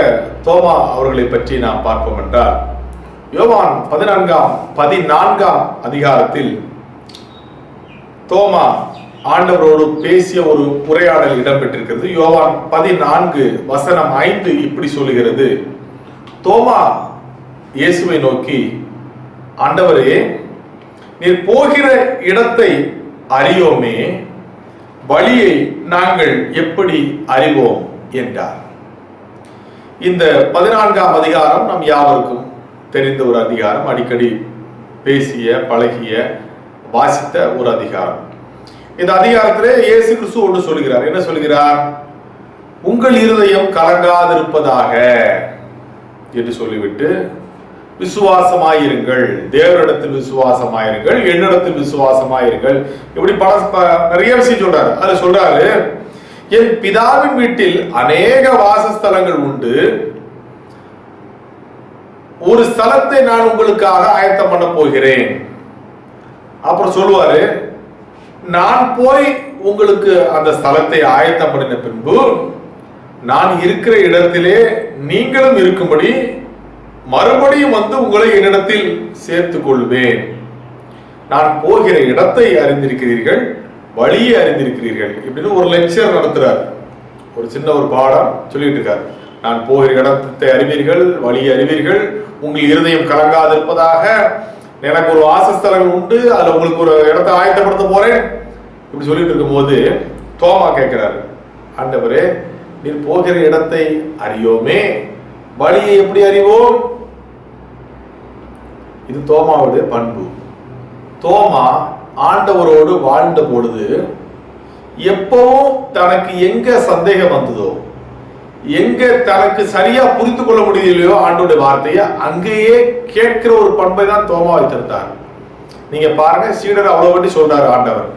தோமா அவர்களை பற்றி நாம் பார்ப்போம் என்றால், யோவான் 14ஆம் அதிகாரத்தில் தோமா ஆண்டவரோடு பேசிய ஒரு உரையாடல் இடம்பெற்றிருக்கிறது. யோவான் 14 வசனம் 5 இப்படி சொல்லுகிறது, தோமா இயேசுவை நோக்கி, ஆண்டவரே, நீர் போகிற இடத்தை அறியோமே, வழியை நாங்கள் எப்படி அறிவோம் என்றார். இந்த 14ஆம் அதிகாரம் நம் யாவருக்கும் தெரிந்த ஒரு அதிகாரம், அடிக்கடி பேசிய பழகிய வாசித்த ஒரு அதிகாரம். இந்த அதிகாரத்திலே இயேசு கிறிஸ்து ஒன்று சொல்கிறார். என்ன சொல்கிறார்? உங்கள் இருதயம் கலங்காதிருப்பதாக என்று சொல்லிவிட்டு, விசுவாசமாயிருங்கள், தேவனிடத்தில் விசுவாசமாயிருங்கள், என்னிடத்தில் விசுவாசமாயிருங்கள், இப்படி நிறைய விஷயம் சொல்றாரு. அதுல சொல்றாரு, என் பிதாவின் வீட்டில் அநேக வாசஸ்தலங்கள் உண்டு, ஒரு ஸ்தலத்தை நான் உங்களுக்காக ஆயத்தம் பண்ண போகிறேன். அப்புறம் சொல்லுவாரு, நான் போய் உங்களுக்கு அந்த ஸ்தலத்தை ஆயத்தம் பண்ணின பின்பு நான் இருக்கிற இடத்திலே நீங்களும் இருக்கும்படி மறுபடியும் வந்து உங்களை என்னிடத்தில் சேர்த்துக் கொள்வேன். நான் போகிற இடத்தை அறிந்திருக்கிறீர்கள், வழியை அறிந்திருக்கிறீர்கள். இப்படின்னு ஒரு லெக்சர் நடத்துறார், ஒரு சின்ன ஒரு பாடம் சொல்லிட்டு இருக்காரு. நான் போகிற இடத்தை அறிவீர்கள், வழியை அறிவீர்கள், உங்கள் இருதயம் கலங்காதிருப்பதாக, எனக்கு ஒரு வாசஸ்தலங்கள் உண்டு, அதுல உங்களுக்கு ஒரு இடத்தை ஆயத்தப்படுத்த போறேன். இப்படி சொல்லிட்டு இருக்கும் போது தோமா கேட்கிறாரு, ஆண்டவரே, நீர் போகிற இடத்தை அறியோமே, வழியை எப்படி அறிவோம்? இது தோமாவுடைய பண்பு. தோமா ஆண்டவரோடு வாழ்ந்த பொழுது எப்பவும் தனக்கு எங்க சந்தேகம் வந்ததோ, எங்க தனக்கு சரியா புரிந்து கொள்ள முடியலையோ ஆண்டோட வார்த்தையை, அங்கேயே கேட்கிற ஒரு பண்பை தான் தோமா வைத்திருந்தார். நீங்க பாருங்க, சீடர் அவ்வளவு வாட்டி சொல்றாரு ஆண்டவர்,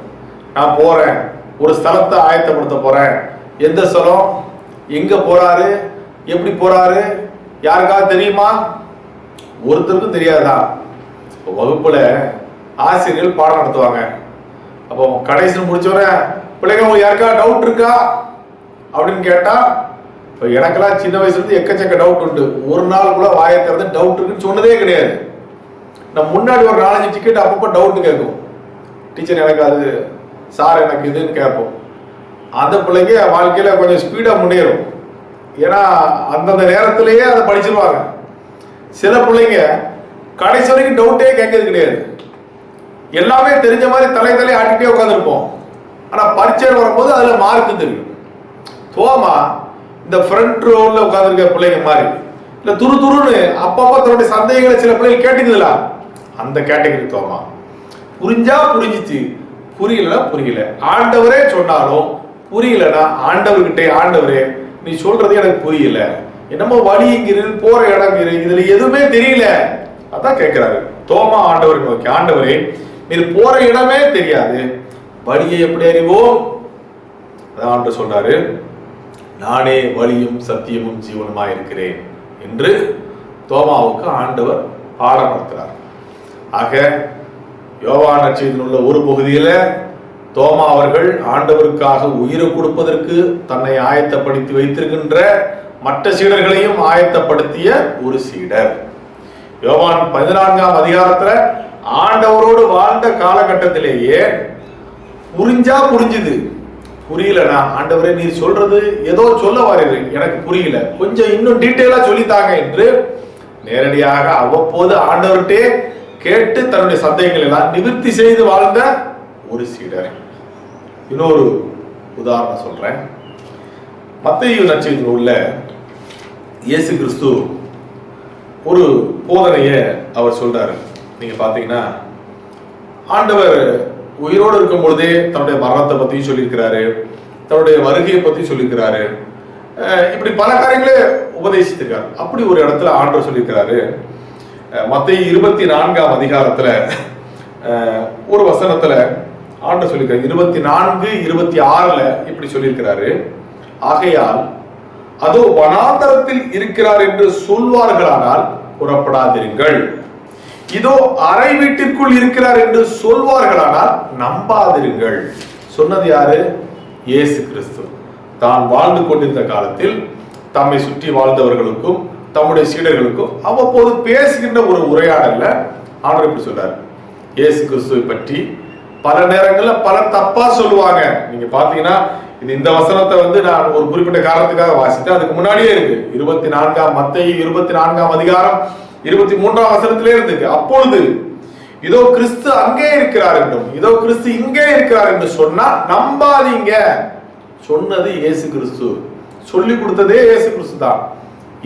நான் போறேன், ஒரு ஸ்தலத்தை ஆயத்தப்படுத்த போறேன். எந்த ஸ்தலம், எங்க போறாரு, எப்படி போறாரு, யாருக்காவது தெரியுமா? ஒருத்தருக்கும் தெரியாதா? வகுப்புல ஆசிரியர்கள் பாடம் நடத்துவாங்க. அப்போ கடைசி முடிச்சவர, பிள்ளைங்க உங்களுக்கு யாருக்கா டவுட் இருக்கா அப்படின்னு கேட்டா, இப்போ எனக்கெல்லாம் சின்ன வயசுல இருந்து எக்கச்சக்க டவுட் உண்டு. ஒரு நாள் கூட வாயை திறந்து டவுட் இருக்குன்னு சொன்னதே கிடையாது. நான் முன்னாடி ஒரு 4-5 டிக்கெட் அப்பப்போ டவுட் கேட்கும். டீச்சர் எனக்கு அது, சார் எனக்கு இதுன்னு கேட்போம். அந்த பிள்ளைங்க வாழ்க்கையில கொஞ்சம் ஸ்பீடா முன்னேறும். ஏன்னா அந்தந்த நேரத்திலேயே அதை படிச்சிருவாங்க. சில பிள்ளைங்க கடைசி வரைக்கும் டவுட்டே கேட்கறது கிடையாது. எல்லாமே தெரிஞ்ச மாதிரி தலை ஆட்டிகிட்டே உட்காந்துருப்போம். ஆனா பரீட்சை வரும்போது அதுல மார்க்கு தெரியும். தோமா இந்த ஃப்ரண்ட் ரோல உட்காந்துருக்க பிள்ளைங்க மாதிரி இல்ல, துருன்னு அப்பப்போ தன்னுடைய சந்தேகங்களை சில பிள்ளைங்க கேட்டுக்குதுல, அந்த கேட்டகரி தோமா. புரிஞ்சா புரிஞ்சிச்சு, புரியலன்னா புரியல. ஆண்டவரே சொன்னாலும் புரியலன்னா ஆண்டவர்கிட்ட, ஆண்டவரே நீ சொல்றது எனக்கு புரியல, என்னமோ வழிங்கிறது, போற இடங்கிறது, இதுல எதுவுமே தெரியல, அதான் கேட்கிறாரு தோமா ஆண்டவரை நோக்கி, ஆண்டவரே நீர் போற இடமே தெரியாது, வழியை எப்படி அறிவோம்? அதான் சொல்றாரு, நானே வழியும் சத்தியமும் ஜீவனுமாய் இருக்கிறேன் என்று தோமாவுக்கு ஆண்டவர் பாடம் நடத்துறார். ஆக யோவான் நற்செய்தியில் உள்ள ஒரு பகுதியில தோமா அவர்கள் ஆண்டவருக்காக உயிரை கொடுப்பதற்கு தன்னை ஆயத்தப்படுத்தி வைத்திருக்கின்ற மற்ற சீடர்களையும் ஆயத்தப்படுத்திய ஒரு சீடர். யோவான் 14ஆம் அதிகாரத்துல ஆண்டவரோடு வாழ்ந்த காலகட்டத்திலேயே புரிஞ்சுது, புரியலனா ஆண்டவரே நீர் சொல்றது ஏதோ சொல்ல வாரீர்கள், எனக்கு புரியல, கொஞ்சம் இன்னும் டீட்டெயிலா சொல்லித்தாங்க என்று நேரடியாக அவ்வப்போது ஆண்டவர்கிட்டே கேட்டு தன்னுடைய சந்தேகங்கள் எல்லாம் நிவர்த்தி செய்து வாழ்ந்த ஒரு சீடர். இன்னொரு உதாரணம் சொல்றேன். மத்தேயு நற்செய்தியில் உள்ள இயேசு கிறிஸ்து ஒரு போதனையை அவர் சொல்றாரு. நீங்க பாத்தீங்கன்னா ஆண்டவர் உயிரோடு இருக்கும் பொழுதே தன்னுடைய மரணத்தை பத்தியும் சொல்லியிருக்கிறாரு, தன்னுடைய வருகையை பத்தி சொல்லியிருக்கிறாரு, இப்படி பல காரியங்களே உபதேசித்திருக்காரு. அப்படி ஒரு இடத்துல ஆண்டவர் சொல்லியிருக்கிறாரு. மத்தேயு 24ஆம் அதிகாரத்துல ஒரு வசனத்துல ஆண்டவர் சொல்லியிருக்காரு, 24:26 இப்படி சொல்லியிருக்கிறாரு, ஆகையால் அதோ வனாந்தரத்தில் இருக்கிறார் என்று சொல்வார்களானால் புறப்படாதிருங்கள், இதோ அறை வீட்டிற்குள் இருக்கிறார் என்று சொல்வார்களானால் நம்பாதிருங்கள். சொன்னது யாரு? இயேசு கிறிஸ்து. தான் வாழ்ந்து கொண்டிருந்த காலத்தில் தம்மை சுற்றி வாழ்ந்தவர்களுக்கும் தம்முடைய சீடர்களுக்கும் அவ்வப்போது பேசுகின்ற ஒரு உரையாடல்ல ஆண்டவர் இப்படி சொல்றாரு. இயேசு கிறிஸ்துவை பற்றி பல நேரங்கள்ல பல தப்பா சொல்லுவாங்க. நீங்க பாத்தீங்கன்னா இந்த வசனத்தை நான் ஒரு குறிப்பிட்ட காரணத்துக்காக வாசித்தேன். அதுக்கு முன்னாடியே இருக்கு. மத்தேயு 24ஆம் அதிகாரம் 23ஆம் வசனத்திலே இருக்கு. அப்பொழுது இதோ கிறிஸ்து அங்கே இருக்கிறார் என்றும் இதோ கிறிஸ்து இங்கே இருக்கிறார் என்று சொன்னா நம்பாதீங்க. சொன்னது இயேசு கிறிஸ்து, சொல்லி கொடுத்ததே இயேசு கிறிஸ்து தான்.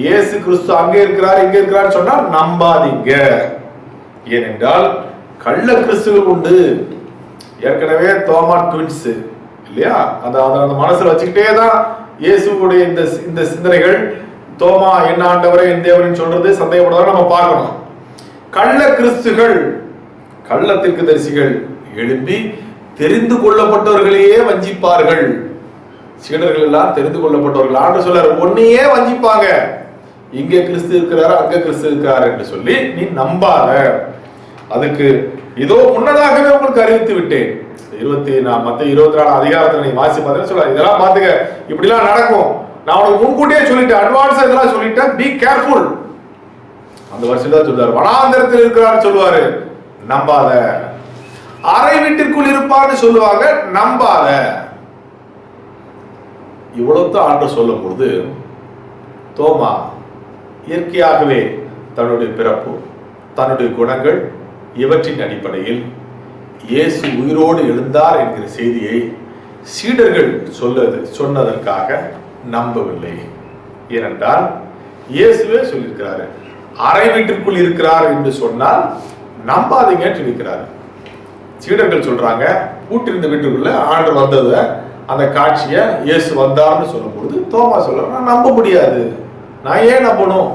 இயேசு கிறிஸ்து அங்கே இருக்கிறார் இங்கே இருக்கிறார் சொன்னா நம்பாதீங்க. ஏனென்றால் கள்ள கிறிஸ்துகள் உண்டு. ஏற்கனவே தோமா ட்வின்ஸ் இல்லையா, அந்த மனசுல வச்சுக்கிட்டே தான் இயேசுடைய இந்த சிந்தனைகள். தோமா என்ன ஆண்டவரே என் தேவன் சொல்றது சந்தேகப்படுறத நம்ம பார்க்கணும். கள்ள கிறிஸ்துகள், கள்ள தீர்க்கதரிசிகள் எழும்பி தெரிந்து கொள்ளப்பட்டவர்களையே வஞ்சிப்பார்கள். சீடர்கள் எல்லாம் தெரிந்து கொள்ளப்பட்டவர்கள். ஆண்டு சொல்றாரு, ஒன்னையே வஞ்சிப்பாங்க. இங்கே கிறிஸ்து இருக்கிறாரு அங்க கிறிஸ்து இருக்கிறார் என்று சொல்லி நீ நம்பாத. அதுக்கு இதோ முன்னதாகவே உங்களுக்கு அறிவித்து விட்டேன். மத்தேயு 24 அதிகாரத்துல நீ வாசி பார்த்தேன்னு சொல்ல, இதெல்லாம் பாத்துக்க, இப்படிலாம் நடக்கும், நான் உனக்கு முன்கூட்டியே சொல்லிட்டேன், அட்வான்ஸா இதெல்லாம் சொல்லிட்டேன், பி கேர்ஃபுல். அந்த வருஷம் தான் சொல்றாரு. வனாந்தரத்தில் இருக்கிறான்னு சொல்லுவாரு, நம்பாத. அறை வீட்டிற்குள் இருப்பான்னு சொல்லுவாங்க, நம்பாத. இவ்வளவு ஆண்டு சொல்லும் பொழுது தோமா இயற்கையாகவே தன்னுடைய பிறப்பு, தன்னுடைய குணங்கள் இவற்றின் அடிப்படையில் இயேசு உயிரோடு எழுந்தார் என்கிற செய்தியை சீடர்கள் சொன்னதற்காக நம்பவில்லை. ஏனென்றால் இயேசுவே சொல்லியிருக்கிறாரு, அறை வீட்டிற்குள் இருக்கிறார் என்று சொன்னால் நம்பாதீங்கன்னு சொல்லியிருக்கிறாரு. சீடர்கள் சொல்றாங்க, பூட்டிருந்த வீட்டுக்குள்ள ஆண்டு வந்தத அந்த காட்சியை இயேசு வந்தார்னு சொல்லும் பொழுது தோமா சொல்றாரு, நான் நம்ப முடியாது, நான் ஏன் நம்பணும்,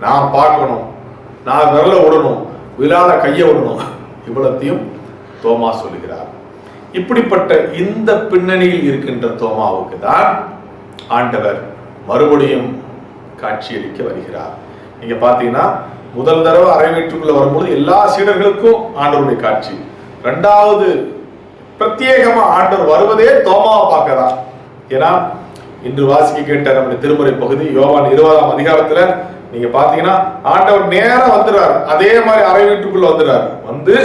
நான் பார்க்கணும், நான் விரல விடணும், விழால கையை விடணும், இவ்வளத்தையும் தோமா சொல்லுகிறார். இப்படிப்பட்ட இந்த பின்னணியில் இருக்கின்ற தோமாவுக்கு தான் ஆண்டவர் மறுபடியும் காட்சியளிக்க வருகிறார். நீங்க பாத்தீங்கன்னா முதல் தடவை அறை வீட்டுக்குள்ள வரும்போது எல்லா சீடர்களுக்கும் ஆண்டவருடைய காட்சி. இரண்டாவது பிரத்யேகமா ஆண்டவர் வருவதே தோமாவை பார்க்கதான். ஏன்னா இன்று வாசிக்க கேட்ட நம்முடைய திருமுறை பகுதி யோவான் 20ஆம் அதிகாரத்துல நீங்க பாத்தீங்கன்னா ஆண்டவர் நேரம் வந்துடுறாரு. அதே மாதிரி அறை வீட்டுக்குள்ள வந்துடுறாரு. வந்து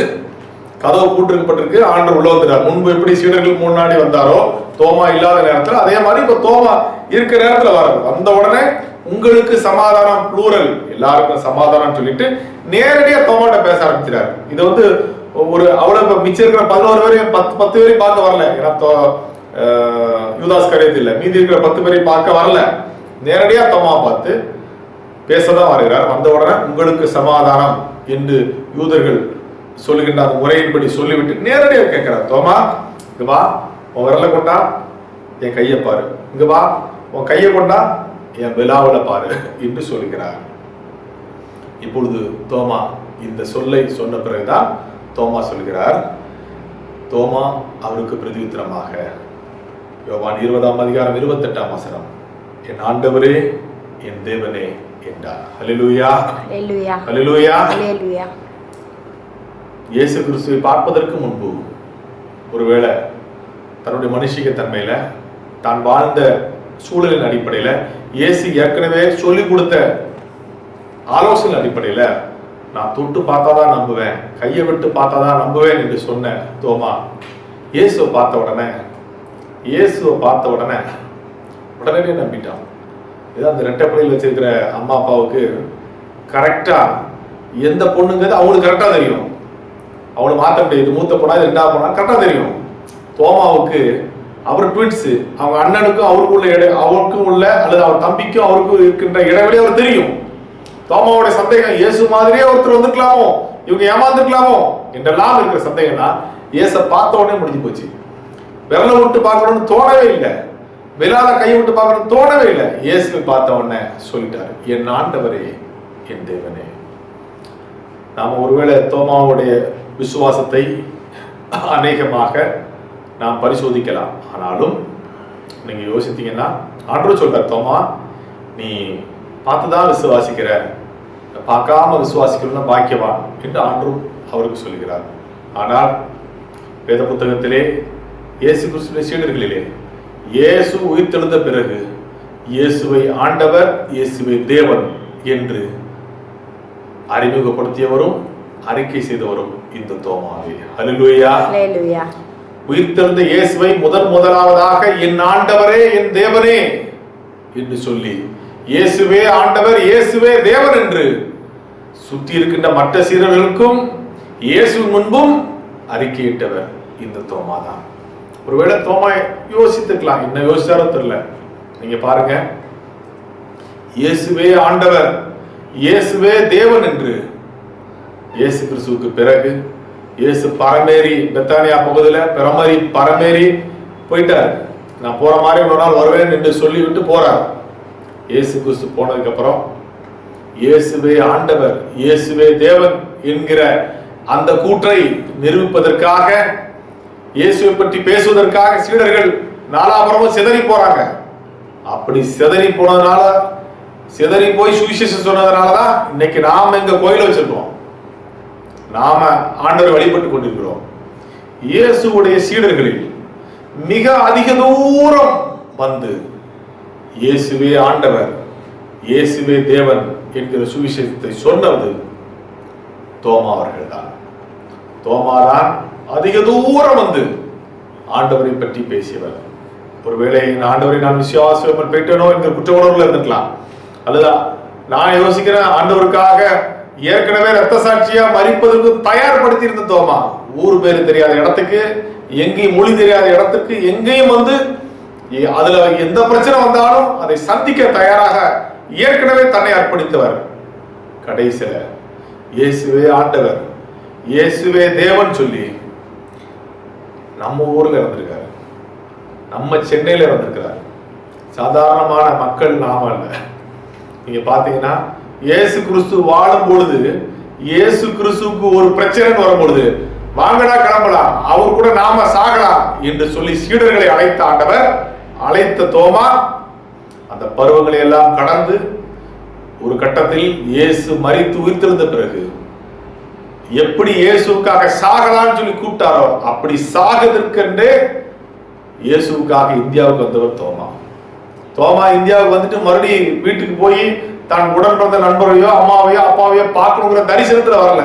கதவு பூட்டிருக்கப்பட்டிருக்கு, ஆண்டவர் உள்ள வந்துடுறாரு. முன்பு எப்படி சீடர்கள் முன்னாடி வந்தாரோ தோமா இல்லாத நேரத்துல, அதே மாதிரி இப்ப தோமா இருக்கிற நேரத்துல வர்றது. வந்த உடனே உங்களுக்கு சமாதானம், ப்ளூரல், எல்லாருக்கும் சமாதானம் சொல்லிட்டு நேரடியா தோமாட்ட பேச ஆரம்பிக்கிறாரு. இது ஒரு அவ்வளவு மிச்சம் இருக்கிற 11 பேரையும் 10 பேரையும் பார்க்க வரல. ஏன்னா யூதாஸ் கரியத்து இல்ல, மீதி இருக்கிற 10 பேரையும் பார்க்க வரல. நேரடியா தோமா பார்த்து பேசதான் வருகிறார். வந்த உடனே உங்களுக்கு சமாதானம் என்று யூதர்கள் சொல்லுகின்ற அந்த முறையின்படி சொல்லிவிட்டு நேரடியாக கேட்கிறார், தோமா இங்க வா, உன் விரல கொண்டா என் கையை பாரு, இங்க வா உன் கையை கொண்டா என் விழாவில பாரு என்று சொல்லுகிறார். இப்பொழுது தோமா இந்த சொல்லை சொன்ன பிறகுதான் தோமா சொல்கிறார். தோமா அவருக்கு பிரதியுத்தரமாக யோவான் 20:28 என் ஆண்டவரே என் தேவனே என்றார். ஹல்லேலூயா, ஹல்லேலூயா, ஹல்லேலூயா. ஹல்லேலூயா. இயேசு கிறிஸ்துவை பார்ப்பதற்கு முன்பு ஒருவேளை தன்னுடைய மனுஷிக தன்மையில தான் வாழ்ந்த சூழலின் அடிப்படையில இயேசு ஏற்கனவே சொல்லிக் கொடுத்த ஆலோசனை அடிப்படையில நான் தொட்டு பார்த்தாதான் நம்புவேன், கையை விட்டு பார்த்தாதான் நம்புவேன் என்று சொன்ன தோமா இயேசுவை பார்த்த உடனே உடனே நம்பிட்டான். ஏதோ அந்த ரெட்டைப்படையில் வச்சிருக்கிற அம்மா அப்பாவுக்கு கரெக்டா எந்த பொண்ணுங்கிறது அவங்களுக்கு கரெக்டா தெரியும். அவளை மாற்ற முடியாது, மூத்த பொண்ணா இது ரெண்டாவது பொண்ணா கரெக்டா தெரியும். தோமாவுக்கு அவர் ட்வின்ஸ், அவங்க அண்ணனுக்கும் அவருக்கும் உள்ள அல்லது அவர் தம்பிக்கும் அவருக்கும் இருக்கின்ற இடைவெளி அவர் தெரியும். தோமாவுடைய சந்தேகம் இயேசு மாதிரியே ஒருத்தர் வந்துக்கலாமோ, இவங்க ஏமாந்துக்கலாமோ என்றெல்லாம் இருக்கிற சந்தேகம்னா இயேசை பார்த்த உடனே முடிஞ்சு போச்சு. விரலை விட்டு பார்க்கணும்னு தோணவே இல்லை, விழாத கையை விட்டு பார்க்கணும்னு தோணவே இல்லை. இயேசுவை பார்த்த உடனே சொல்லிட்டாரு, என் ஆண்டவரே என் தேவனே. நாம ஒருவேளை தோமாவுடைய விசுவாசத்தை அநேகமாக நாம் பரிசோதிக்கலாம். ஆனாலும் நீங்க யோசித்தீங்கன்னா ஆண்டவர் சொல்றார், தோமா நீ பார்த்துதான் விசுவாசிக்கிற, பார்க்காம விசுவாசிக்கணும்னா பாக்கியவான் என்று ஆண்டவர் அவருக்கு சொல்கிறார். ஆனால் வேத புத்தகத்திலே இயேசு கிறிஸ்துவின் சீடர்களிலே இயேசு உயிர்த்தெழுந்த பிறகு இயேசுவை ஆண்டவர், இயேசுவை தேவன் என்று அறிமுகப்படுத்தியவரும் அறிக்கை செய்தவரும் இந்த தோமாவே. ஹல்லேலூயா, ஹல்லேலூயா. உயிர்த்தெழுந்த இயேசுவை முதலாவதாக என் ஆண்டவரே என் தேவனே என்று சொல்லி இயேசுவே ஆண்டவர், இயேசுவே தேவன் என்று சுற்றி இருக்கின்ற மற்ற சீடர்களுக்கும் இயேசு முன்பும் அறிக்கையிட்டவர் இந்த தோமா தான். ஒருவேளை தோமா யோசித்துக்கலாம், என்ன யோசிச்சாரோ தெரியல. நீங்க பாருங்க, இயேசுவே ஆண்டவர், இயேசுவே தேவன் என்று இயேசு கிறிஸ்துவுக்கு பிறகு இயேசு பரமேறி பெத்தானியா பகுதியில் பரமேறி போயிட்டார். நான் போற மாதிரி ஒரு நாள் வருவேன் என்று சொல்லிவிட்டு போறார். இயேசு கிறிஸ்து போனதுக்கு அப்புறம் இயேசுவே ஆண்டவர், இயேசுவே தேவன் என்கிற அந்த கூற்றை நிரூபிப்பதற்காக, இயேசுவை பற்றி பேசுவதற்காக சீடர்கள் நாலாபுரமும் சிதறி போறாங்க. அப்படி சிதறி போனதுனால, சிதறி போய் சுவிசேஷம் சொன்னதுனாலதான் இன்னைக்கு நாம எங்க கோயில வச்சிருக்கோம், நாம ஆண்டவரை வழிபட்டு கொண்டிருக்கிறோம். இயேசுடைய சீடர்களில் மிக அதிக தூரம் வந்து இயேசுவே ஆண்டவர், இயேசுவே தேவன் என்கிற சுவிசேஷத்தை சொன்னது தோமா அவர்கள் தான். தோமாதான் அதிக தூரம் வந்து ஆண்டவரை பற்றி பேசியவர். ஒருவேளை ஆண்டவரை நான் விசுவாசம் போயிட்டேனோ என்கிற குற்ற உணர்வுல இருந்துக்கலாம். அல்லது நான் யோசிக்கிறேன், ஆண்டவருக்காக ஏற்கனவே ரத்த சாட்சியா மரிப்பதற்கு தயார்படுத்தி இருந்த தோமா, ஊர் பேரு தெரியாத இடத்துக்கு, எங்கேயும் மொழி தெரியாத இடத்துக்கு எங்கேயும் வந்து அதுல எந்த பிரச்சனை வந்தாலும் அதை சந்திக்க தயாராக ஏற்கனவே தன்னை அர்ப்பணித்தவர். கடைசியில இயேசுவே ஆண்டவர், இயேசுவே தேவன் சொல்லி நம்ம ஊர்ல இருந்திருக்காரு, நம்ம சென்னையில இருந்திருக்கிறார். சாதாரணமான மக்கள் நாம அல்ல. நீங்க பாத்தீங்கன்னா இயேசு கிறிஸ்து வாழும் பொழுது, இயேசு கிறிஸ்துவுக்கு ஒரு பிரச்சனை வரும் பொழுது, வாங்கடா கிளம்பலாம், அவர் கூட நாம சாகலாம் என்று சொல்லி சீடர்களை அழைத்த ஆண்டவர், அழைத்த தோமா அந்த பருவங்களை எல்லாம் கடந்து ஒரு கட்டத்தில் இயேசு மரித்து உயிர்த்தெழுந்த பிறகு எப்படி இயேசுக்காக சாகலான்னு சொல்லி கூப்பிட்டாரோ அப்படி சாகதற்கென்றே இயேசுக்காக இந்தியாவுக்கு வந்தவர் தோமா. தோமா இந்தியாவுக்கு வந்துட்டு மறுபடியும் வீட்டுக்கு போய் தான் உடன் பிறந்த நண்பரையோ அம்மாவையோ அப்பாவையோ பார்க்கணுங்கிற தரிசனத்துல வரல.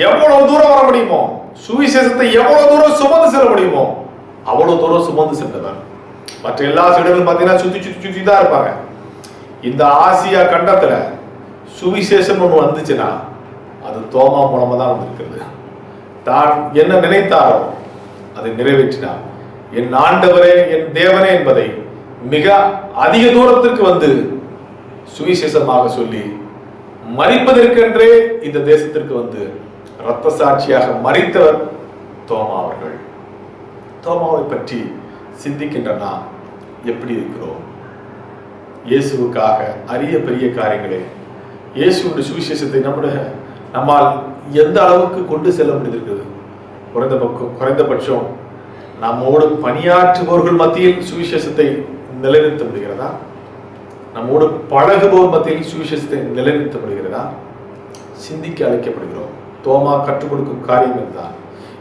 எவ்வளவு தூரம் வர முடியுமோ, சுவிசேஷத்தை எவ்வளவு தூரம் சுமந்து செல்ல முடியுமோ அவ்வளவு தூரம் சுமந்து சென்றவர். மற்ற எல்லா சீடர்களும் பார்த்தீங்கன்னா சுத்தி தான் இருப்பாங்க. இந்த ஆசியா கண்டத்துல சுவிசேஷம் ஒண்ணு வந்துச்சுன்னா அது தோமா மூலமா தான் வந்திருக்கிறது. தான் என்ன நினைத்தாரோ அதை நிறைவேற்றினார். என் ஆண்டவரே என் தேவனே என்பதை மிக அதிக தூரத்திற்கு வந்து சுவிசேஷமாக சொல்லி மரிப்பதற்கென்றே இந்த தேசத்திற்கு வந்து இரத்த சாட்சியாக மரித்தவர் தோமா அவர்கள். தோமாவை பற்றி சிந்திக்கின்ற நாம் எப்படி இருக்கிறோம்? இயேசுவுக்காக அரிய பெரிய காரியங்களை, இயேசுடைய சுவிசேஷத்தை நம்மால் எந்த அளவுக்கு கொண்டு செல்ல முடிந்திருக்கிறது? குறைந்தபட்சம் நம்மோடு பணியாற்றுபவர்கள் மத்தியில் சுவிசேஷத்தை நிலைநிறுத்த முடிகிறதா? நம்மோடு பழகுபவர் மத்தியில் சுவிசேஷத்தை நிலைநிறுத்த முடிகிறதா? சிந்திக்க அழைக்கப்படுகிறோம். தோமா கற்றுக் கொடுக்கும் காரியம் இதுதான்.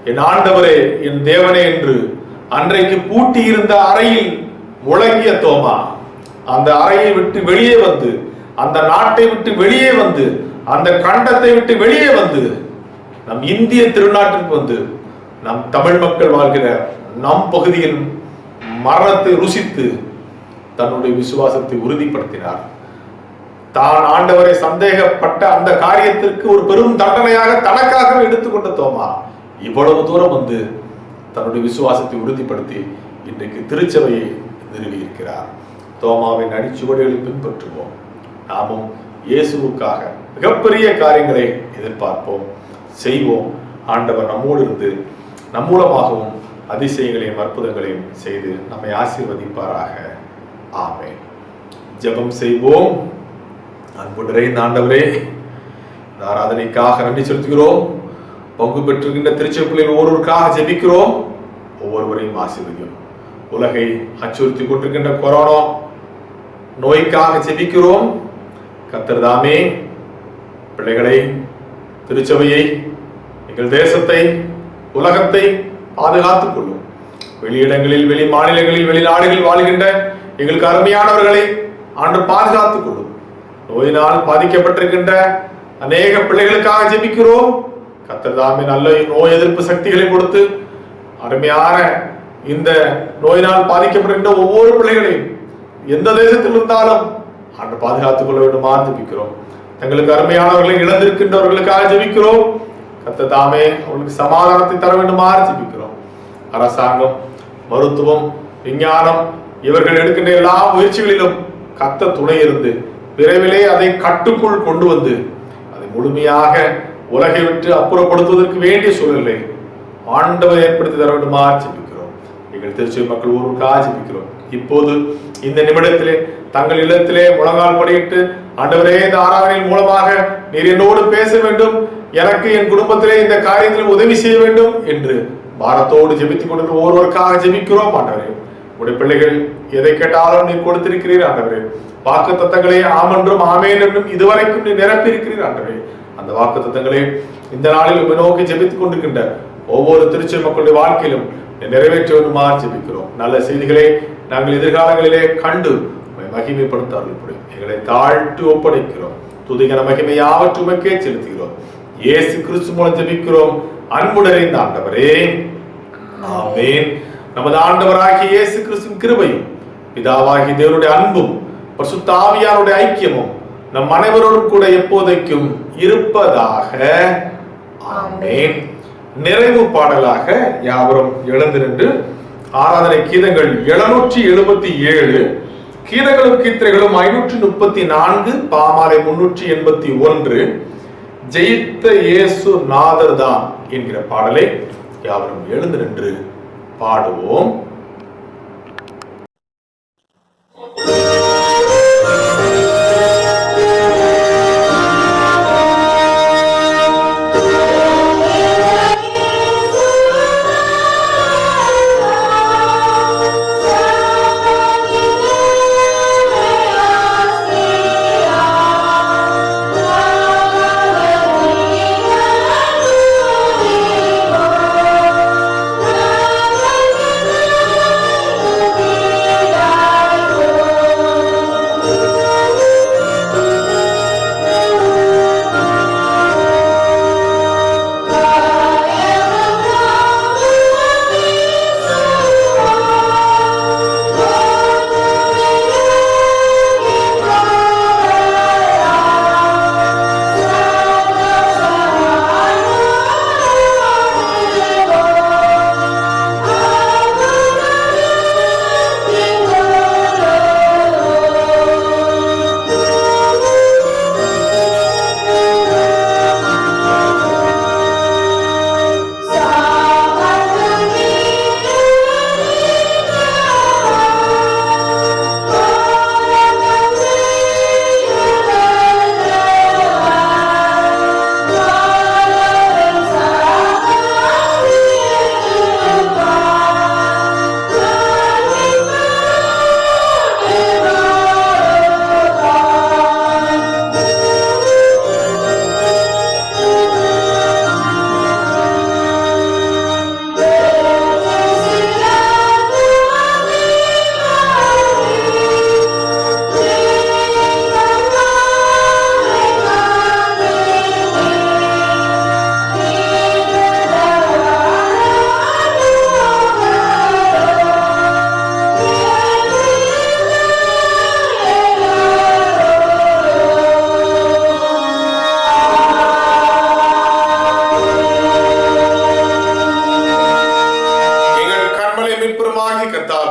என் ஆண்டவரே, என் தேவனே என்று அன்றைக்கு பூட்டி இருந்த அறையில் முழங்கிய தோமா அந்த அறையை விட்டு வெளியே வந்து, அந்த நாட்டை விட்டு வெளியே வந்து, அந்த கண்டத்தை விட்டு வெளியே வந்து, நம் இந்திய திருநாட்டிற்கு வந்து, நம் தமிழ் மக்கள் வாழ்கிற நம் பகுதியில் மரணத்தை ருசித்து தன்னுடைய விசுவாசத்தை உறுதிப்படுத்தினார். தான் ஆண்டவரை சந்தேகப்பட்ட அந்த காரியத்திற்கு ஒரு பெரும் தண்டனையாக தனக்காக எடுத்துக்கொண்ட தோமா இவ்வளவு தூரம் வந்து தன்னுடைய விசுவாசத்தை உறுதிப்படுத்தி இன்றைக்கு திருச்சபையை நிறுவி இருக்கிறார். தோமாவின் அடிச்சுவடுகளை பின்பற்றுவோம். நாமும் இயேசுவுக்காக மிகப்பெரிய காரியங்களை எதிர்பார்ப்போம், செய்வோம். ஆண்டவர் நம்மோடு இருந்து நம் மூலமாகவும் அதிசயங்களையும் அற்புதங்களையும் செய்து நம்மை ஆசீர்வதிப்பாராக. ஆமென். ஜெபம் செய்வோம். அன்பு நிறைந்த ஆண்டவரே, இந்த ஆராதனைக்காக நன்றி செலுத்துகிறோம். பங்கு பெற்றிருக்கின்ற திருச்சபையில் ஒவ்வொருவருக்காக ஜெபிக்கிறோம். ஒவ்வொருவரையும் ஆசீர்வதியும். உலகை அச்சுறுத்தி கொண்டிருக்கின்ற கொரோனா நோய்க்காக ஜெபிக்கிறோம். கர்த்தர் தாமே பிள்ளைகளை, திருச்சபையை, எங்கள் தேசத்தை, உலகத்தை பாதுகாத்துக் கொள்ளும். வெளியிடங்களில், வெளி மாநிலங்களில், வெளிநாடுகளில் வாழ்கின்ற எங்களுக்கு அருமையானவர்களை ஆண்டு பாதுகாத்துக் கொள்ளும். நோயினால் பாதிக்கப்பட்டிருக்கின்ற அநேக பிள்ளைகளுக்காக ஜெபிக்கிறோம். கர்த்தர் தாமே நல்ல நோய் எதிர்ப்பு சக்திகளை கொடுத்து அருமையான இந்த நோயினால் பாதிக்கப்படுகின்ற ஒவ்வொரு பிள்ளைகளையும் எந்த தேசத்தில் இருந்தாலும் ஆண்டு பாதுகாத்துக் கொள்ள வேண்டுமா ஜெபிக்கிறோம். தங்களுக்கு அருமையானவர்களை இழந்திருக்கின்றவர்களுக்காக ஜெபிக்கிறோம். கர்த்தர் தாமே அவர்களுக்கு சமாதானத்தை தர வேண்டுமா ஜெபிக்கிறோம். அரசாங்கம், மருத்துவம், விஞ்ஞானம் இவர்கள் எடுக்கின்ற எல்லா முயற்சிகளிலும் கர்த்தர் துணை இருந்து விரைவிலே அதை கட்டுக்குள் கொண்டு வந்து அதை முழுமையாக உலகை விட்டு அப்புறப்படுத்துவதற்கு வேண்டிய சூழலை ஆண்டவர் ஏற்படுத்தி தர வேண்டுமா ஜெபிக்கிறோம். எங்கள் திருச்சி மக்கள் ஊருக்காக ஜெபிக்கிறோம். இப்போது இந்த நிமிடத்திலே தங்கள் இல்லத்திலே முழங்கால் படியிட்டு, ஆண்டவரே, இந்த ஆராதனையின் மூலமாக நீர் என்னோடு பேச வேண்டும், எனக்கு என் குடும்பத்திலே இந்த காரியத்தில் உதவி செய்ய வேண்டும் என்று பாரத்தோடு ஜெபித்துக் கொண்டு ஒவ்வொருவருக்காக ஜெபிக்கிறோம். ஆண்டவரே, உடைய பிள்ளைகள் எதை கேட்டாலும் நீர் கொடுத்திருக்கிறீர். ஆண்டவரே, வாக்கு தத்தங்களை ஆமென்றும் ஆமேன் என்றும் இதுவரைக்கும் நீர் நிரப்பி இருக்கிறீர். ஆண்டவரே, அந்த வாக்கு தத்தங்களை இந்த நாளில் நோக்கி ஜெபித்துக் கொண்டிருக்கின்ற ஒவ்வொரு திருச்சி மக்களுடைய வாழ்க்கையிலும் நிறைவேற்ற வேண்டுமா ஜெபிக்கிறோம். நல்ல செய்திகளை நாங்கள் எதிர்காலங்களிலே கண்டு மகிமைப்படுத்த அருள்படும். எங்களை தாழ்த்து ஒப்படைக்கிறோம். துதிகன மகிமை யாவற்றுமக்கே செலுத்துகிறோம். இயேசு கிறிஸ்து மூலம் ஜெபிக்கிறோம் அன்புடைய ஆண்டவரே, ஆமென். நமது ஆண்டவராகிய இயேசு கிறிஸ்துவின் கிருபையும் பிதாவாகிய தேவனுடைய அன்பும் பரிசுத்த ஆவியாருடைய ஐக்கியமும் நம் அனைவரோடும் கூட எப்போதைக்கும் இருப்பதாக. ஆமென். நிறைவு பாடலாக யாவரும் எழுந்து நின்று ஆராதனை கீதங்கள் 777, கீதங்களும் கீர்த்தனைகளும் 534, பாமாலை 381, ஜெயித்த இயேசு நாதர் தான் என்கிற பாடலை யாவரும் எழுந்து நின்று பாடுவோம். Thank you.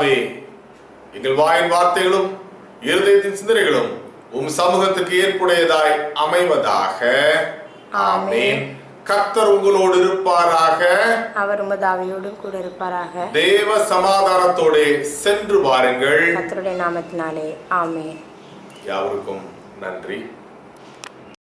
பிதாவே, எங்கள் வாயின் வார்த்தைகளும் இருதயத்தின் சிந்தனைகளும் சமூகத்துக்கு ஏற்புடையதாய் அமைவதாக. ஆமென். கர்த்தர் உங்களோடு இருப்பாராக. அவர் உமது ஆவியோடும் கூட இருப்பாராக. தேவ சமாதானத்தோடு சென்று வாருங்கள். கர்த்தருடைய நாமத்தினாலே ஆமென். யாவருக்கும் நன்றி.